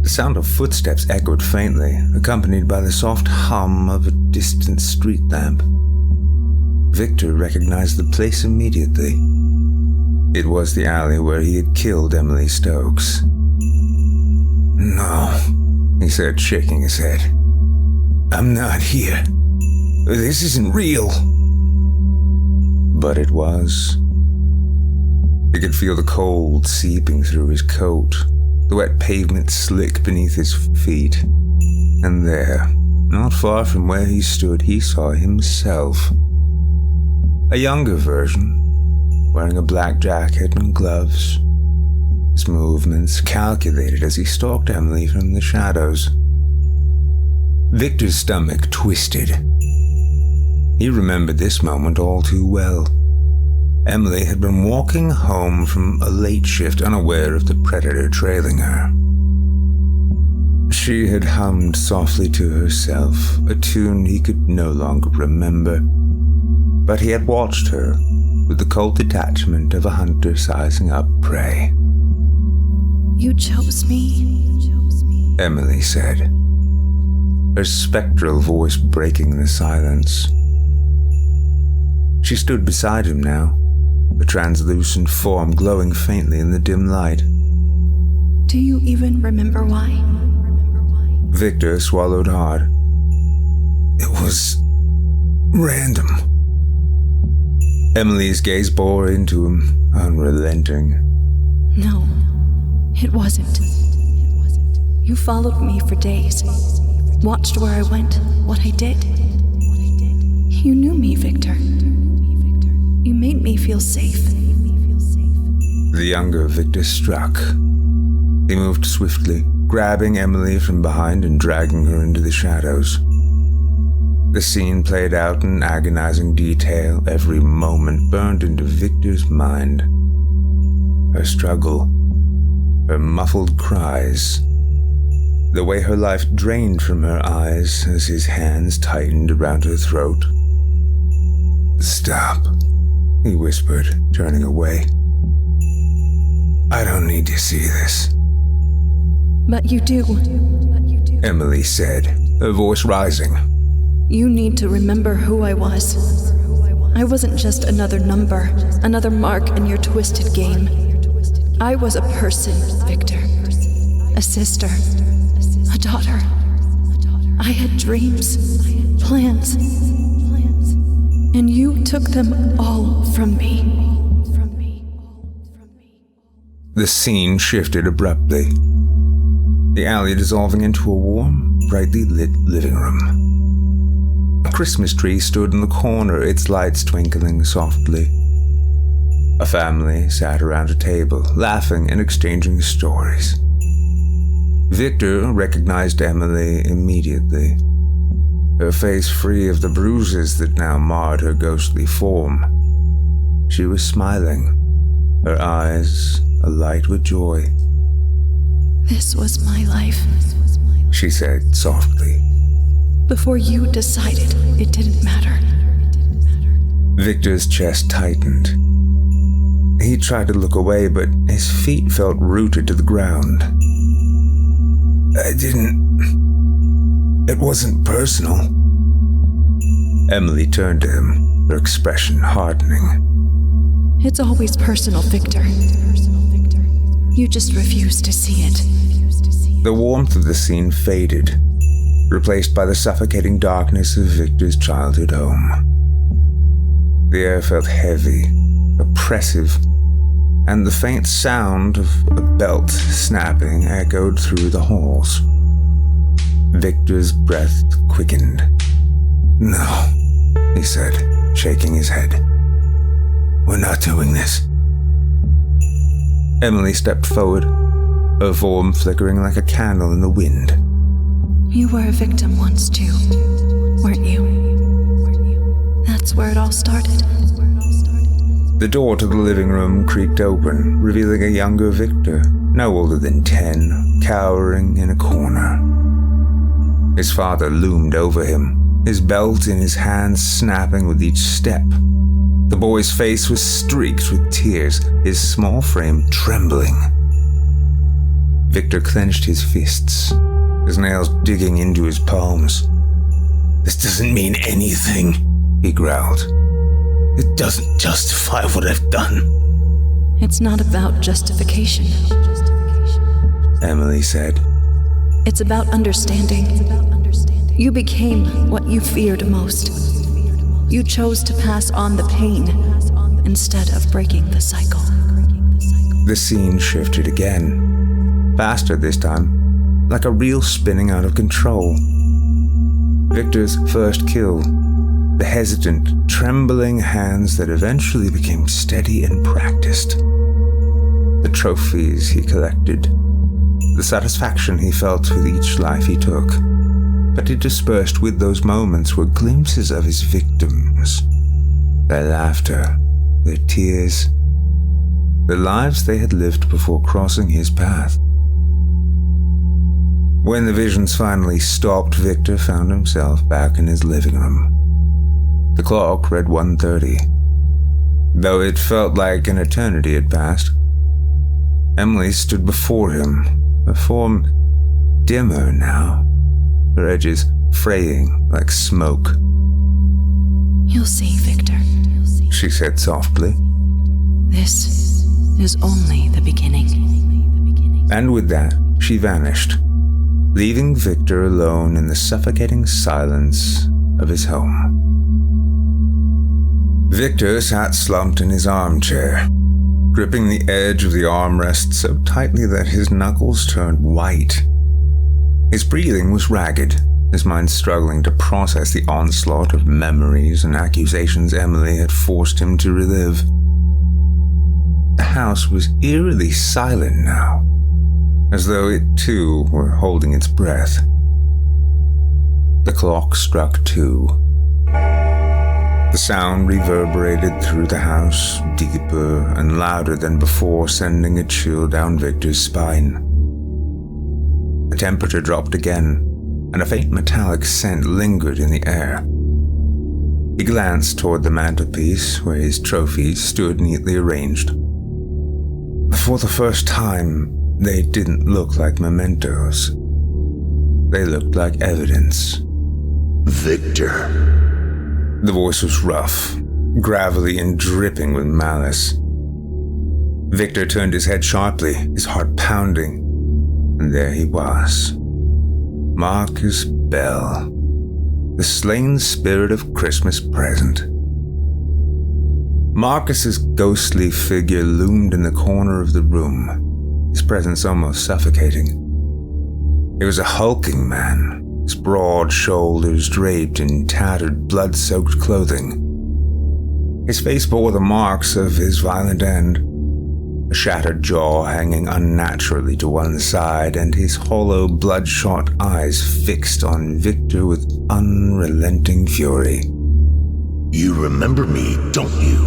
The sound of footsteps echoed faintly, accompanied by the soft hum of a distant street lamp. Victor recognized the place immediately. It was the alley where he had killed Emily Stokes. "No," he said, shaking his head. "I'm not here. This isn't real." But it was. He could feel the cold seeping through his coat, the wet pavement slick beneath his feet. And there, not far from where he stood, he saw himself. A younger version, wearing a black jacket and gloves. His movements calculated as he stalked Emily from the shadows. Victor's stomach twisted. He remembered this moment all too well. Emily had been walking home from a late shift, unaware of the predator trailing her. She had hummed softly to herself, a tune he could no longer remember, but he had watched her with the cold detachment of a hunter sizing up prey. You chose me, Emily said, her spectral voice breaking the silence. She stood beside him now, a translucent form glowing faintly in the dim light. Do you even remember why? Victor swallowed hard. It was random. Emily's gaze bore into him, unrelenting. No, it wasn't. You followed me for days, watched where I went, what I did. You knew me, Victor. You made me feel safe. The younger Victor struck. He moved swiftly, grabbing Emily from behind and dragging her into the shadows. The scene played out in agonizing detail. Every moment burned into Victor's mind. Her struggle, her muffled cries, the way her life drained from her eyes as his hands tightened around her throat. "Stop," he whispered, turning away. "I don't need to see this." But you do. Emily said, her voice rising. You need to remember who I was. I wasn't just another number, another mark in your twisted game. I was a person, Victor. A sister. A daughter. I had dreams, plans. And you took them all from me. The scene shifted abruptly. The alley dissolving into a warm, brightly lit living room. A Christmas tree stood in the corner, its lights twinkling softly. A family sat around a table, laughing and exchanging stories. Victor recognized Emily immediately, her face free of the bruises that now marred her ghostly form. She was smiling, her eyes alight with joy. This was my life, she said softly. Before you decided it didn't matter. Victor's chest tightened. He tried to look away, but his feet felt rooted to the ground. It wasn't personal. Emily turned to him, her expression hardening. It's always personal, Victor. You just refuse to see it. The warmth of the scene faded, replaced by the suffocating darkness of Victor's childhood home. The air felt heavy, oppressive, and the faint sound of a belt snapping echoed through the halls. Victor's breath quickened. "No," he said, shaking his head. "We're not doing this." Emily stepped forward, her form flickering like a candle in the wind. You were a victim once too, weren't you? That's where it all started. The door to the living room creaked open, revealing a younger Victor, no older than 10, cowering in a corner. His father loomed over him, his belt in his hands snapping with each step. The boy's face was streaked with tears, his small frame trembling. Victor clenched his fists, his nails digging into his palms. "This doesn't mean anything," he growled. "It doesn't justify what I've done." It's not about justification, Emily said. It's about understanding. You became what you feared most. You chose to pass on the pain instead of breaking the cycle. The scene shifted again, faster this time, like a reel spinning out of control. Victor's first kill, the hesitant, trembling hands that eventually became steady and practiced. The trophies he collected, the satisfaction he felt with each life he took. But interspersed with those moments were glimpses of his victims, their laughter, their tears, the lives they had lived before crossing his path. When the visions finally stopped, Victor found himself back in his living room. The clock read 1:30. Though it felt like an eternity had passed, Emily stood before him, her form dimmer now, her edges fraying like smoke. You'll see, Victor, she said softly. This is only the beginning. And with that, she vanished, leaving Victor alone in the suffocating silence of his home. Victor sat slumped in his armchair, gripping the edge of the armrest so tightly that his knuckles turned white. His breathing was ragged, his mind struggling to process the onslaught of memories and accusations Emily had forced him to relive. The house was eerily silent now, as though it too were holding its breath. The clock struck 2. The sound reverberated through the house, deeper and louder than before, sending a chill down Victor's spine. The temperature dropped again, and a faint metallic scent lingered in the air. He glanced toward the mantelpiece, where his trophies stood neatly arranged. For the first time, they didn't look like mementos. They looked like evidence. Victor. The voice was rough, gravelly and dripping with malice. Victor turned his head sharply, his heart pounding, and there he was. Marcus Bell, the slain spirit of Christmas present. Marcus's ghostly figure loomed in the corner of the room, his presence almost suffocating. He was a hulking man, his broad shoulders draped in tattered, blood-soaked clothing. His face bore the marks of his violent end, a shattered jaw hanging unnaturally to one side, and his hollow, bloodshot eyes fixed on Victor with unrelenting fury. You remember me, don't you?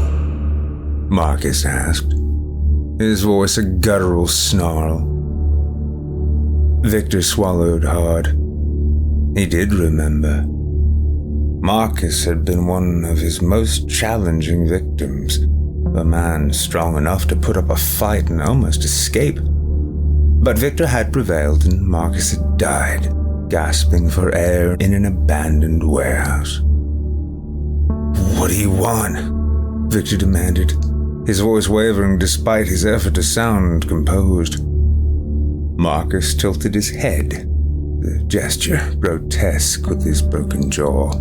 Marcus asked, his voice a guttural snarl. Victor swallowed hard. He did remember. Marcus had been one of his most challenging victims, a man strong enough to put up a fight and almost escape. But Victor had prevailed and Marcus had died, gasping for air in an abandoned warehouse. "What do you want?" Victor demanded, his voice wavering despite his effort to sound composed. Marcus tilted his head, the gesture grotesque with his broken jaw.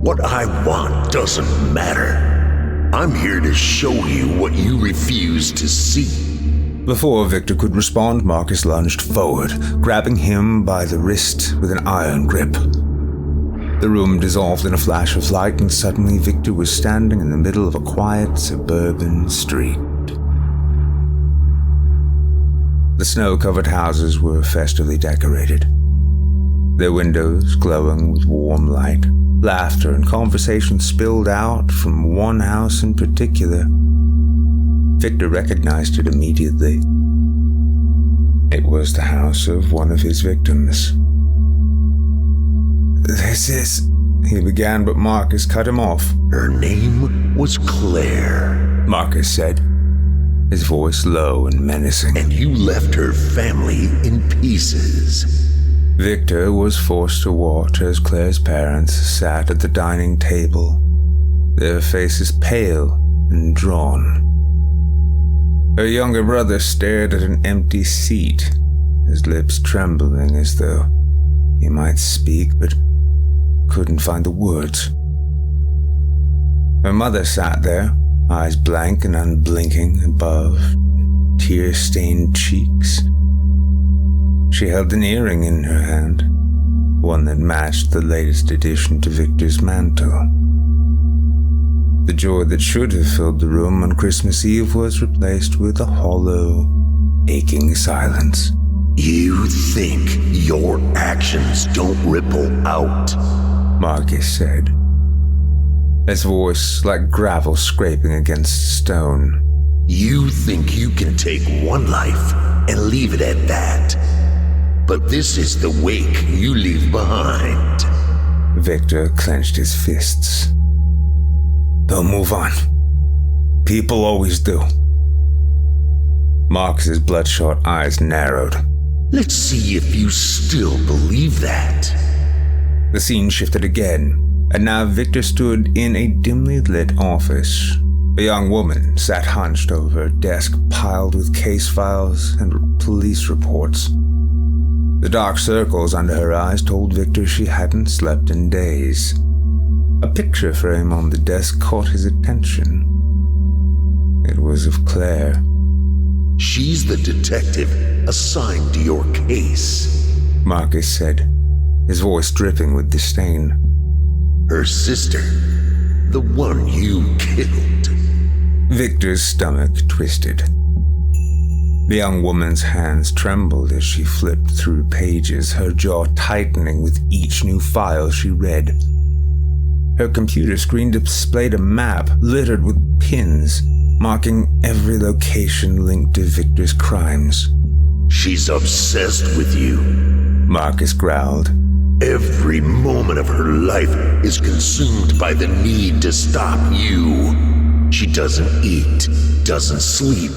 What I want doesn't matter. I'm here to show you what you refuse to see. Before Victor could respond, Marcus lunged forward, grabbing him by the wrist with an iron grip. The room dissolved in a flash of light, and suddenly Victor was standing in the middle of a quiet suburban street. The snow-covered houses were festively decorated, their windows glowing with warm light. Laughter and conversation spilled out from one house in particular. Victor recognized it immediately. It was the house of one of his victims. "This is..." he began, but Marcus cut him off. Her name was Claire, Marcus said, his voice low and menacing. and you left her family in pieces. Victor was forced to watch as Claire's parents sat at the dining table, their faces pale and drawn. Her younger brother stared at an empty seat, his lips trembling as though he might speak but couldn't find the words. Her mother sat there, eyes blank and unblinking above, tear-stained cheeks. She held an earring in her hand, one that matched the latest addition to Victor's mantle. The joy that should have filled the room on Christmas Eve was replaced with a hollow, aching silence. You think your actions don't ripple out? Marcus said, his voice like gravel scraping against stone. You think you can take one life and leave it at that? But this is the wake you leave behind. Victor clenched his fists. They'll move on. People always do. Marcus's bloodshot eyes narrowed. Let's see if you still believe that. The scene shifted again, and now Victor stood in a dimly lit office. A young woman sat hunched over a desk piled with case files and police reports. The dark circles under her eyes told Victor she hadn't slept in days. A picture frame on the desk caught his attention. It was of Claire. She's the detective assigned to your case, Marcus said, his voice dripping with disdain. Her sister, the one you killed. Victor's stomach twisted. The young woman's hands trembled as she flipped through pages, her jaw tightening with each new file she read. Her computer screen displayed a map littered with pins, marking every location linked to Victor's crimes. She's obsessed with you, Marcus growled. Every moment of her life is consumed by the need to stop you. She doesn't eat, doesn't sleep,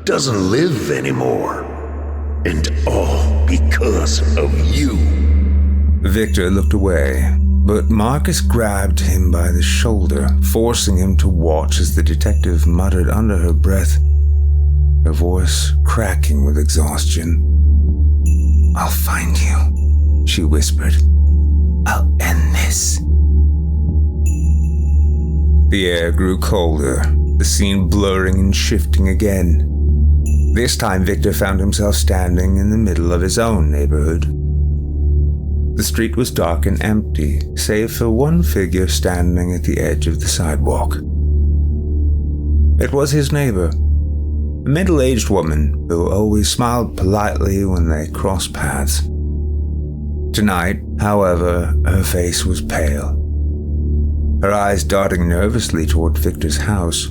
doesn't live anymore. And all because of you. Victor looked away, but Marcus grabbed him by the shoulder, forcing him to watch as the detective muttered under her breath, her voice cracking with exhaustion. "I'll find you," she whispered. "I'll end this." The air grew colder, the scene blurring and shifting again. This time Victor found himself standing in the middle of his own neighborhood. The street was dark and empty, save for one figure standing at the edge of the sidewalk. It was his neighbor, a middle-aged woman who always smiled politely when they crossed paths. Tonight, however, her face was pale, her eyes darting nervously toward Victor's house.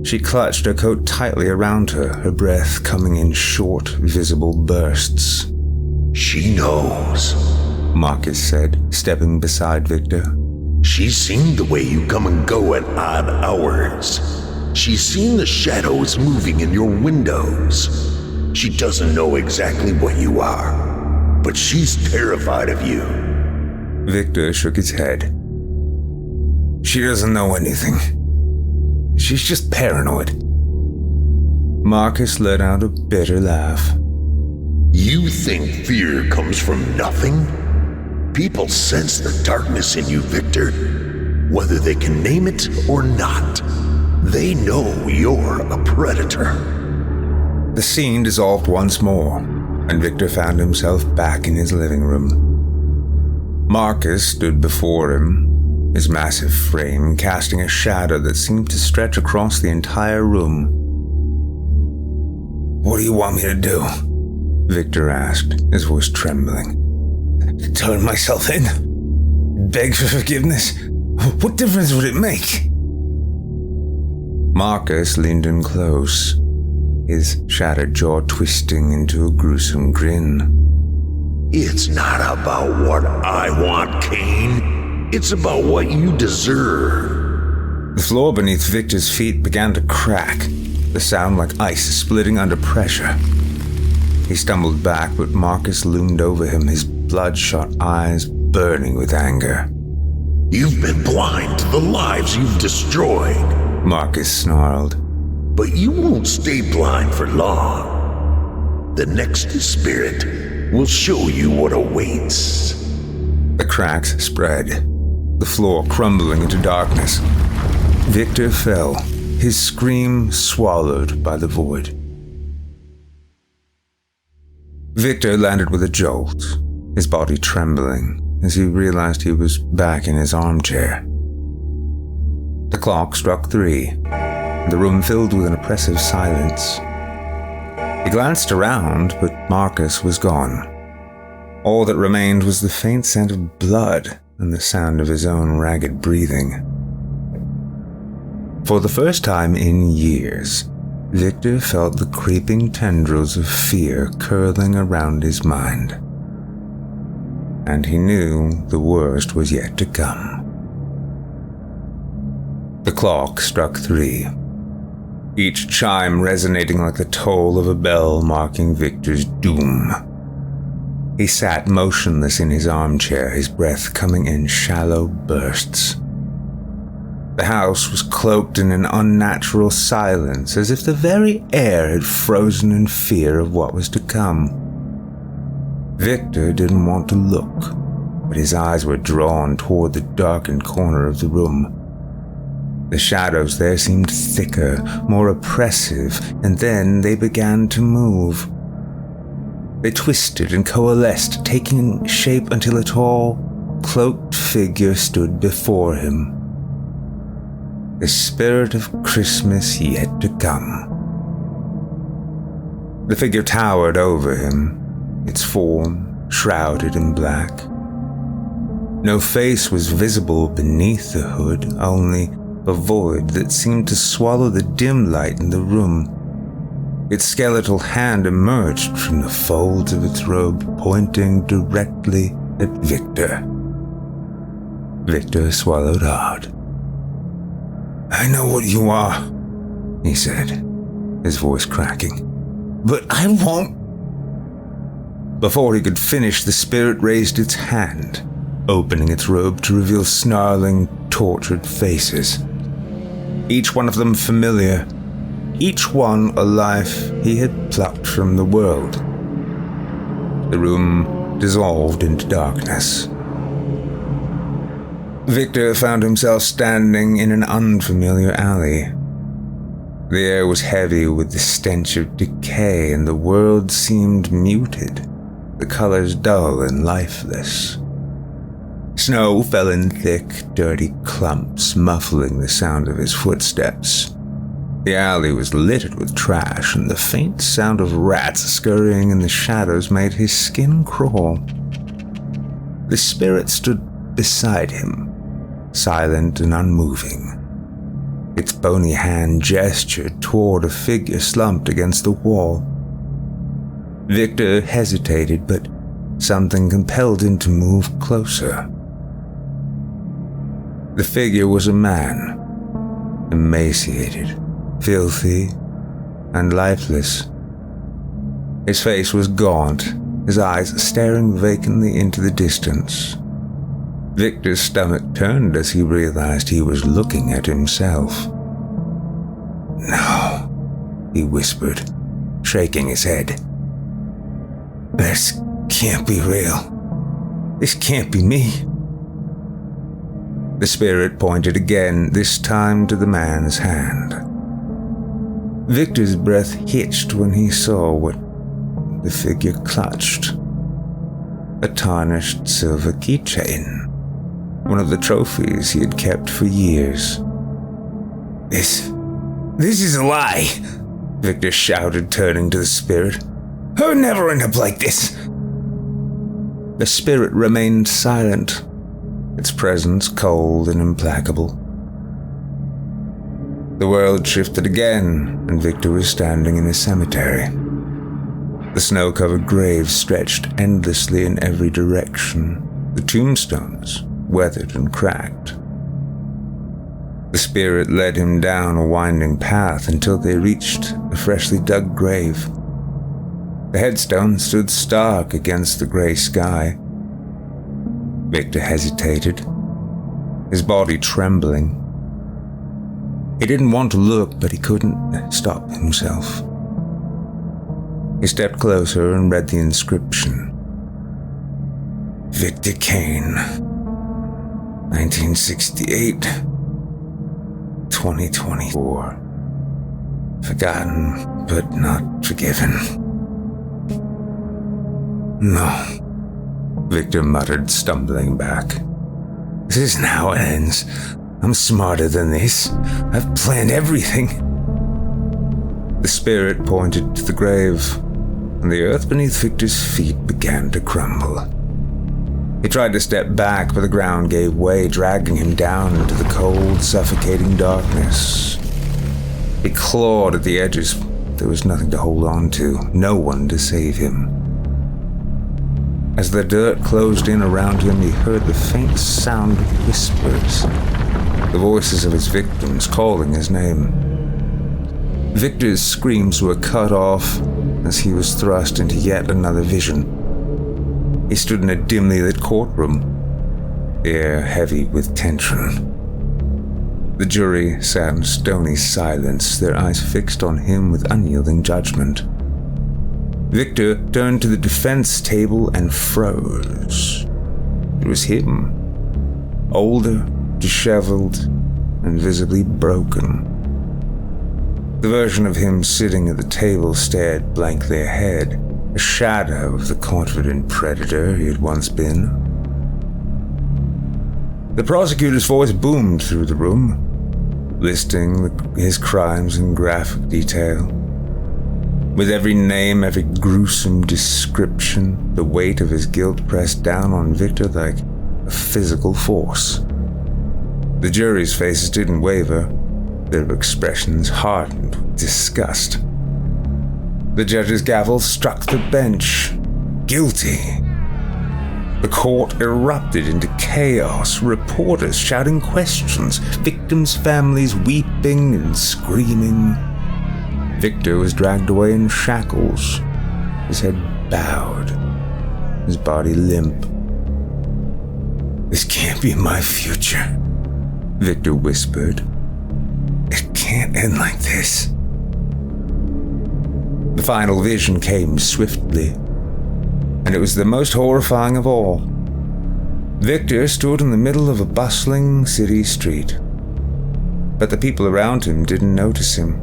She clutched her coat tightly around her, her breath coming in short, visible bursts. She knows, Marcus said, stepping beside Victor. She's seen the way you come and go at odd hours. She's seen the shadows moving in your windows. She doesn't know exactly what you are, but she's terrified of you. Victor shook his head. She doesn't know anything. She's just paranoid. Marcus let out a bitter laugh. You think fear comes from nothing? People sense the darkness in you, Victor, whether they can name it or not. They know you're a predator. The scene dissolved once more, and Victor found himself back in his living room. Marcus stood before him, his massive frame casting a shadow that seemed to stretch across the entire room. "What do you want me to do?" Victor asked, his voice trembling. "Turn myself in? Beg for forgiveness? What difference would it make?" Marcus leaned in close, his shattered jaw twisting into a gruesome grin. It's not about what I want, Kane. It's about what you deserve. The floor beneath Victor's feet began to crack, the sound like ice splitting under pressure. He stumbled back, but Marcus loomed over him, his bloodshot eyes burning with anger. You've been blind to the lives you've destroyed, Marcus snarled. But you won't stay blind for long. The next spirit will show you what awaits. The cracks spread, the floor crumbling into darkness. Victor fell, his scream swallowed by the void. Victor landed with a jolt, his body trembling as he realized he was back in his armchair. The clock struck 3, the room filled with an oppressive silence. He glanced around, but Marcus was gone. All that remained was the faint scent of blood and the sound of his own ragged breathing. For the first time in years, Victor felt the creeping tendrils of fear curling around his mind. And he knew the worst was yet to come. The clock struck 3, each chime resonating like the toll of a bell marking Victor's doom. He sat motionless in his armchair, his breath coming in shallow bursts. The house was cloaked in an unnatural silence, as if the very air had frozen in fear of what was to come. Victor didn't want to look, but his eyes were drawn toward the darkened corner of the room. The shadows there seemed thicker, more oppressive, and then they began to move. They twisted and coalesced, taking shape until a tall, cloaked figure stood before him. The spirit of Christmas yet to come. The figure towered over him, its form shrouded in black. No face was visible beneath the hood, only a void that seemed to swallow the dim light in the room. Its skeletal hand emerged from the folds of its robe, pointing directly at Victor. Victor swallowed hard. "I know what you are," he said, his voice cracking. "But I won't." Before he could finish, the spirit raised its hand, opening its robe to reveal snarling, tortured faces. Each one of them familiar, each one a life he had plucked from the world. The room dissolved into darkness. Victor found himself standing in an unfamiliar alley. The air was heavy with the stench of decay, and the world seemed muted, the colors dull and lifeless. Snow fell in thick, dirty clumps, muffling the sound of his footsteps. The alley was littered with trash, and the faint sound of rats scurrying in the shadows made his skin crawl. The spirit stood beside him, silent and unmoving. Its bony hand gestured toward a figure slumped against the wall. Victor hesitated, but something compelled him to move closer. The figure was a man, emaciated, filthy, and lifeless. His face was gaunt, his eyes staring vacantly into the distance. Victor's stomach turned as he realized he was looking at himself. "No," he whispered, shaking his head. "This can't be real. This can't be me." The spirit pointed again, this time to the man's hand. Victor's breath hitched when he saw what the figure clutched. A tarnished silver keychain, one of the trophies he had kept for years. This is a lie, Victor shouted, turning to the spirit. I would never end up like this. The spirit remained silent, its presence cold and implacable. The world shifted again, and Victor was standing in a cemetery. The snow-covered graves stretched endlessly in every direction, the tombstones weathered and cracked. The spirit led him down a winding path until they reached a freshly dug grave. The headstone stood stark against the gray sky. Victor hesitated, his body trembling. He didn't want to look, but he couldn't stop himself. He stepped closer and read the inscription. Victor Kane, 1968, 2024. Forgotten, but not forgiven. No, Victor muttered, stumbling back. This isn't how it ends. I'm smarter than this. I've planned everything. The spirit pointed to the grave, and the earth beneath Victor's feet began to crumble. He tried to step back, but the ground gave way, dragging him down into the cold, suffocating darkness. He clawed at the edges. There was nothing to hold on to, no one to save him. As the dirt closed in around him, he heard the faint sound of whispers, the voices of his victims calling his name. Victor's screams were cut off as he was thrust into yet another vision. He stood in a dimly lit courtroom, the air heavy with tension. The jury sat in stony silence, their eyes fixed on him with unyielding judgment. Victor turned to the defense table and froze. It was him, older, disheveled, and visibly broken. The version of him sitting at the table stared blankly ahead, a shadow of the confident predator he had once been. The prosecutor's voice boomed through the room, listing his crimes in graphic detail. With every name, every gruesome description, the weight of his guilt pressed down on Victor like a physical force. The jury's faces didn't waver, their expressions hardened with disgust. The judge's gavel struck the bench. Guilty. The court erupted into chaos, reporters shouting questions, victims' families weeping and screaming. Victor was dragged away in shackles, his head bowed, his body limp. This can't be my future, Victor whispered. It can't end like this. The final vision came swiftly, and it was the most horrifying of all. Victor stood in the middle of a bustling city street, but the people around him didn't notice him.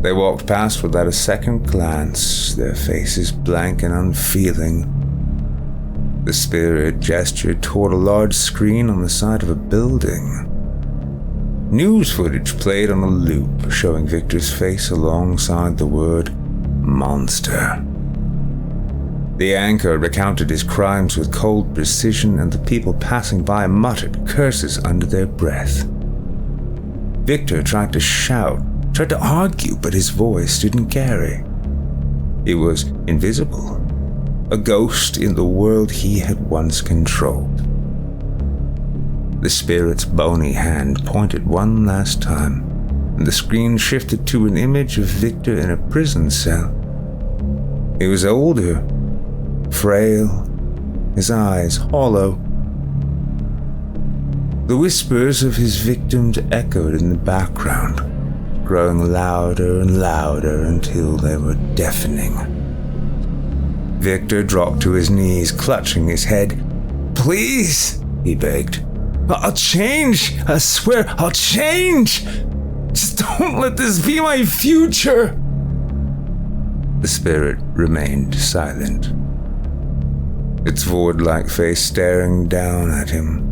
They walked past without a second glance, their faces blank and unfeeling. The spirit gestured toward a large screen on the side of a building. News footage played on a loop, showing Victor's face alongside the word monster. The anchor recounted his crimes with cold precision, and the people passing by muttered curses under their breath. Victor tried to shout, tried to argue, but his voice didn't carry. He was invisible, a ghost in the world he had once controlled. The spirit's bony hand pointed one last time, and the screen shifted to an image of Victor in a prison cell. He was older, frail, his eyes hollow. The whispers of his victims echoed in the background, growing louder and louder until they were deafening. Victor dropped to his knees, clutching his head. "Please," he begged. I'll change. I swear, I'll change. Just don't let this be my future. The spirit remained silent, its void-like face staring down at him.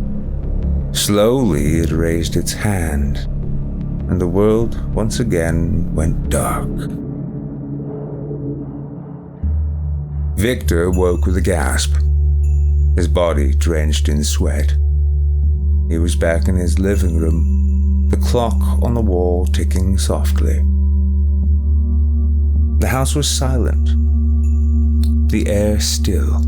Slowly, it raised its hand, and the world once again went dark. Victor woke with a gasp, his body drenched in sweat. He was back in his living room, the clock on the wall ticking softly. The house was silent, the air still.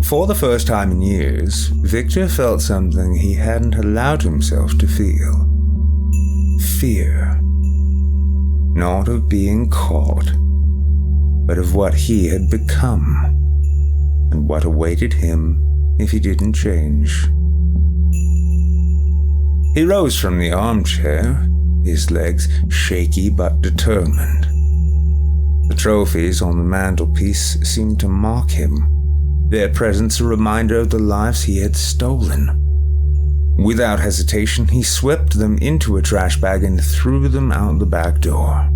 For the first time in years, Victor felt something he hadn't allowed himself to feel. Fear. Not of being caught, but of what he had become, and what awaited him if he didn't change. He rose from the armchair, his legs shaky but determined. The trophies on the mantelpiece seemed to mock him, their presence a reminder of the lives he had stolen. Without hesitation, he swept them into a trash bag and threw them out the back door.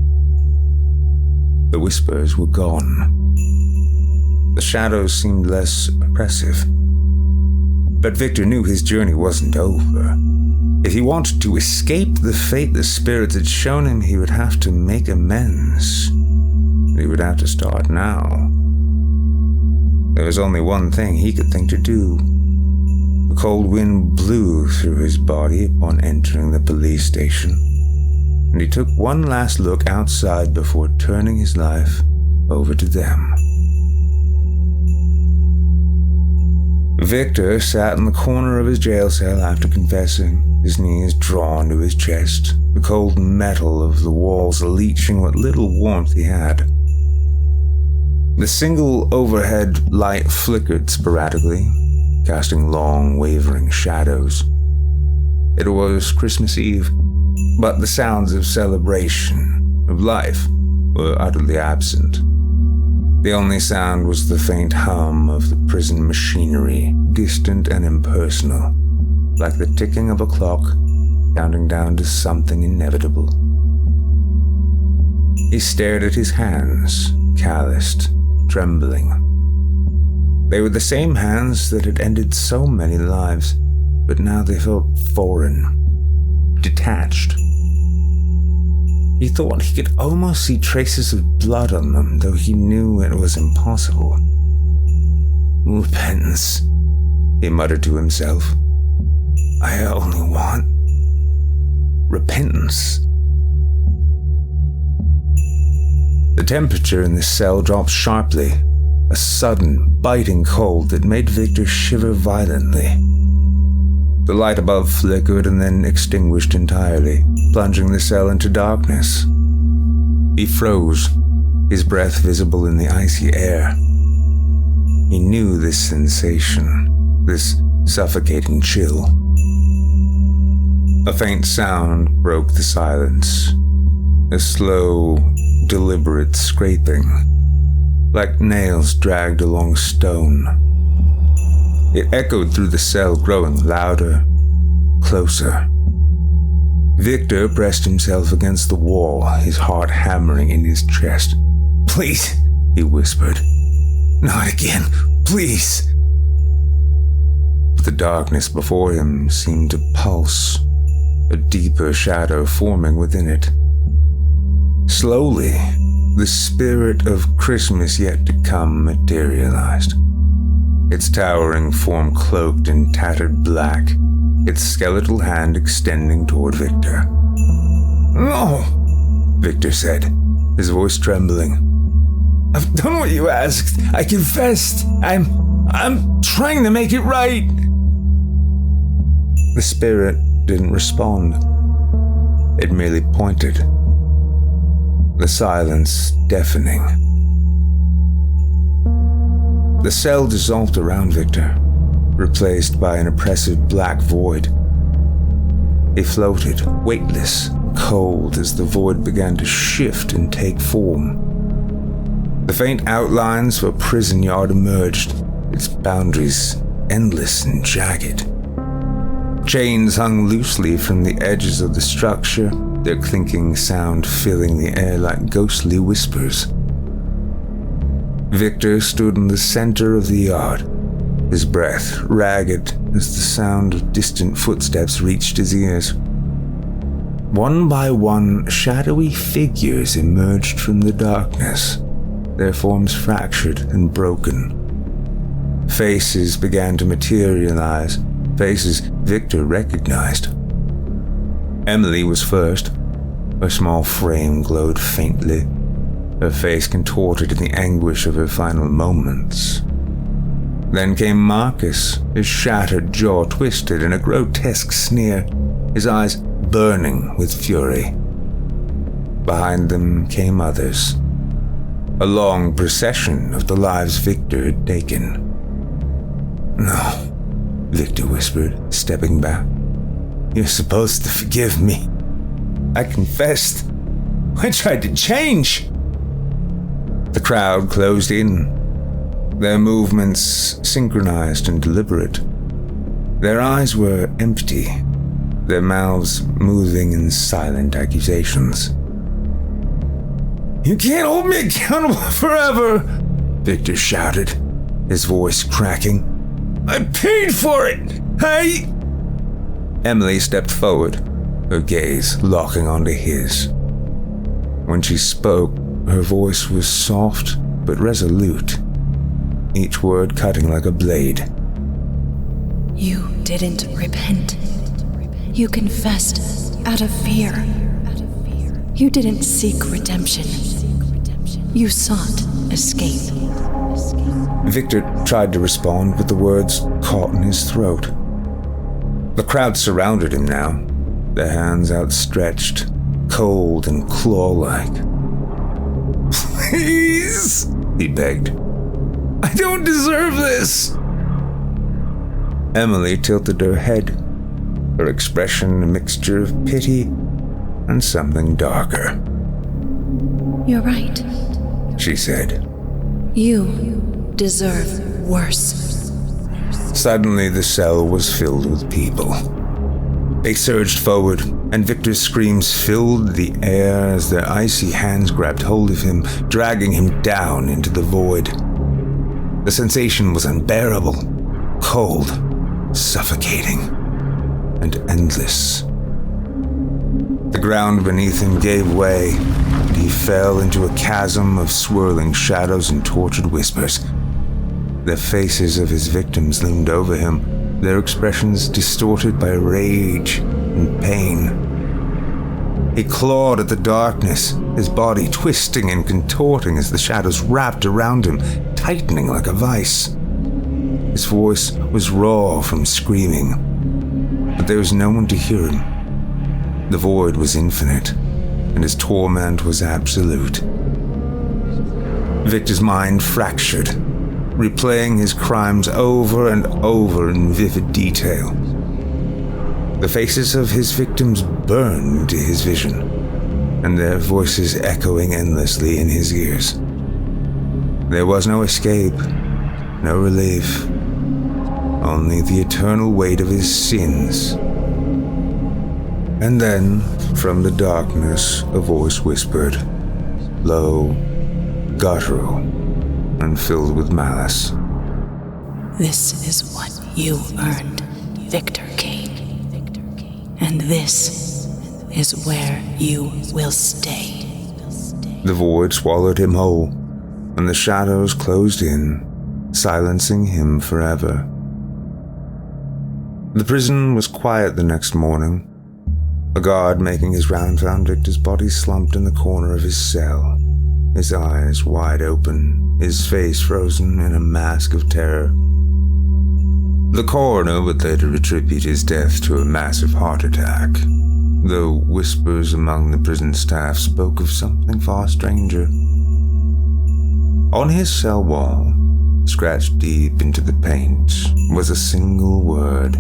The whispers were gone. The shadows seemed less oppressive. But Victor knew his journey wasn't over. If he wanted to escape the fate the spirits had shown him, he would have to make amends. He would have to start now. There was only one thing he could think to do. A cold wind blew through his body upon entering the police station, and he took one last look outside before turning his life over to them. Victor sat in the corner of his jail cell after confessing, his knees drawn to his chest, the cold metal of the walls leaching what little warmth he had. The single overhead light flickered sporadically, casting long, wavering shadows. It was Christmas Eve, but the sounds of celebration, of life, were utterly absent. The only sound was the faint hum of the prison machinery, distant and impersonal, like the ticking of a clock, counting down to something inevitable. He stared at his hands, calloused, trembling. They were the same hands that had ended so many lives, but now they felt foreign, detached. He thought he could almost see traces of blood on them, though he knew it was impossible. Repentance, he muttered to himself. I only want repentance. The temperature in the cell dropped sharply, a sudden, biting cold that made Victor shiver violently. The light above flickered and then extinguished entirely, plunging the cell into darkness. He froze, his breath visible in the icy air. He knew this sensation, this suffocating chill. A faint sound broke the silence, a slow, deliberate scraping, like nails dragged along stone. It echoed through the cell, growing louder, closer. Victor pressed himself against the wall, his heart hammering in his chest. Please, he whispered. Not again, please. But the darkness before him seemed to pulse, a deeper shadow forming within it. Slowly, the spirit of Christmas yet to come materialized. Its towering form cloaked in tattered black, its skeletal hand extending toward Victor. No, Victor said, his voice trembling. I've done what you asked. I confessed. I'm trying to make it right. The spirit didn't respond. It merely pointed. The silence deafening. The cell dissolved around Victor, replaced by an oppressive black void. He floated, weightless, cold as the void began to shift and take form. The faint outlines of a prison yard emerged, its boundaries endless and jagged. Chains hung loosely from the edges of the structure, their clinking sound filling the air like ghostly whispers. Victor stood in the center of the yard, his breath ragged as the sound of distant footsteps reached his ears. One by one, shadowy figures emerged from the darkness, their forms fractured and broken. Faces began to materialize, faces Victor recognized. Emily was first. Her small frame glowed faintly, her face contorted in the anguish of her final moments. Then came Marcus, his shattered jaw twisted in a grotesque sneer, his eyes burning with fury. Behind them came others, a long procession of the lives Victor had taken. "No," Victor whispered, stepping back. "You're supposed to forgive me. I confessed. I tried to change." The crowd closed in, their movements synchronized and deliberate. Their eyes were empty, their mouths moving in silent accusations. "You can't hold me accountable forever," Victor shouted, his voice cracking. "I paid for it! Emily stepped forward, her gaze locking onto his. When she spoke, her voice was soft but resolute, each word cutting like a blade. You didn't repent. You confessed out of fear. You didn't seek redemption. You sought escape. Victor tried to respond, but the words caught in his throat. The crowd surrounded him now, their hands outstretched, cold and claw-like. "Please," he begged. "I don't deserve this." Emily tilted her head, her expression a mixture of pity and something darker. "You're right," she said. "You deserve worse." Suddenly, the cell was filled with people. They surged forward, and Victor's screams filled the air as their icy hands grabbed hold of him, dragging him down into the void. The sensation was unbearable, cold, suffocating, and endless. The ground beneath him gave way, and he fell into a chasm of swirling shadows and tortured whispers. The faces of his victims loomed over him, their expressions distorted by rage and pain. He clawed at the darkness, his body twisting and contorting as the shadows wrapped around him, tightening like a vice. His voice was raw from screaming, but there was no one to hear him. The void was infinite, and his torment was absolute. Victor's mind fractured, replaying his crimes over and over in vivid detail. The faces of his victims burned into his vision, and their voices echoing endlessly in his ears. There was no escape, no relief, only the eternal weight of his sins. And then, from the darkness, a voice whispered, low, guttural, and filled with malice. "This is what you earned, Victor Kane. And this is where you will stay." The void swallowed him whole, and the shadows closed in, silencing him forever. The prison was quiet the next morning. A guard making his round found Victor's body slumped in the corner of his cell, his eyes wide open, his face frozen in a mask of terror. The coroner would later attribute his death to a massive heart attack, though whispers among the prison staff spoke of something far stranger. On his cell wall, scratched deep into the paint, was a single word: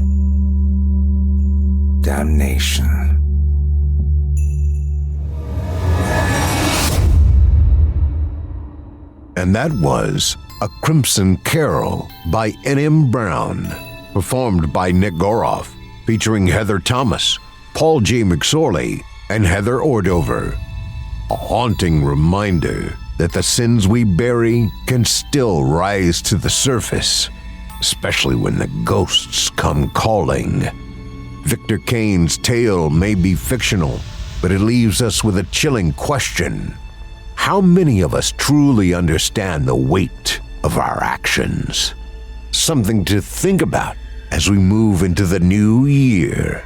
damnation. And that was A Crimson Carol by N.M. Brown, performed by Nick Goroff, featuring Heather Thomas, Paul J. McSorley, and Heather Ordover. A haunting reminder that the sins we bury can still rise to the surface, especially when the ghosts come calling. Victor Kane's tale may be fictional, but it leaves us with a chilling question. How many of us truly understand the weight of our actions? Something to think about as we move into the new year.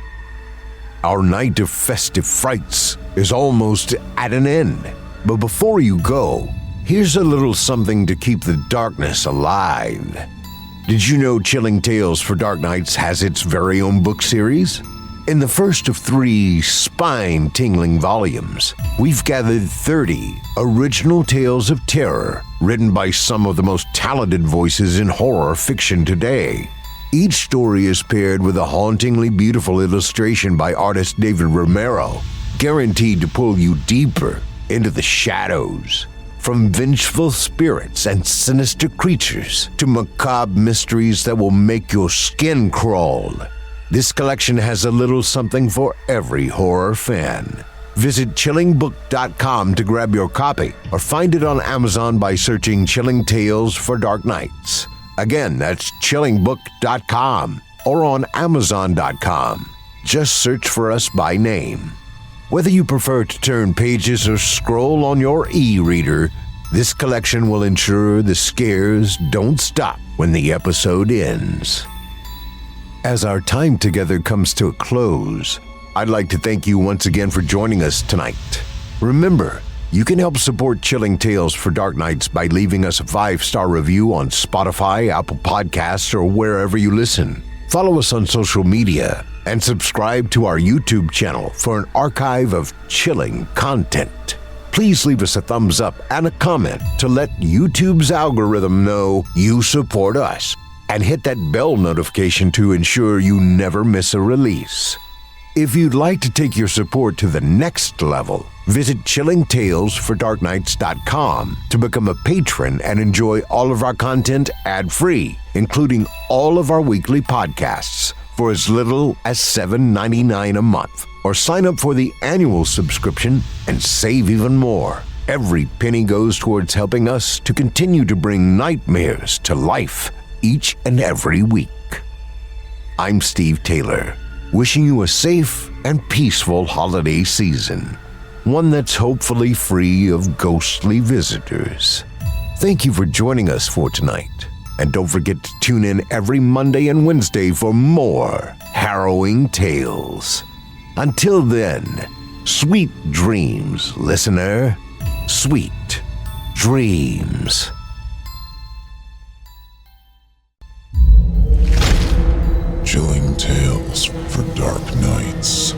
Our night of festive frights is almost at an end, but before you go, here's a little something to keep the darkness alive. Did you know Chilling Tales for Dark Nights has its very own book series? In the first of 3 spine-tingling volumes, we've gathered 30 original tales of terror written by some of the most talented voices in horror fiction today. Each story is paired with a hauntingly beautiful illustration by artist David Romero, guaranteed to pull you deeper into the shadows. From vengeful spirits and sinister creatures to macabre mysteries that will make your skin crawl, this collection has a little something for every horror fan. Visit chillingbook.com to grab your copy, or find it on Amazon by searching Chilling Tales for Dark Nights. Again, that's chillingbook.com or on amazon.com. Just search for us by name. Whether you prefer to turn pages or scroll on your e-reader, this collection will ensure the scares don't stop when the episode ends. As our time together comes to a close, I'd like to thank you once again for joining us tonight. Remember, you can help support Chilling Tales for Dark Nights by leaving us a 5-star review on Spotify, Apple Podcasts, or wherever you listen. Follow us on social media and subscribe to our YouTube channel for an archive of chilling content. Please leave us a thumbs up and a comment to let YouTube's algorithm know you support us, and hit that bell notification to ensure you never miss a release. If you'd like to take your support to the next level, visit chillingtalesfordarknights.com to become a patron and enjoy all of our content ad-free, including all of our weekly podcasts, for as little as $7.99 a month. Or sign up for the annual subscription and save even more. Every penny goes towards helping us to continue to bring nightmares to life each and every week. I'm Steve Taylor, wishing you a safe and peaceful holiday season, one that's hopefully free of ghostly visitors. Thank you for joining us for tonight, and don't forget to tune in every Monday and Wednesday for more harrowing tales. Until then, sweet dreams, listener. Sweet dreams. Chilling Tales for Dark Nights.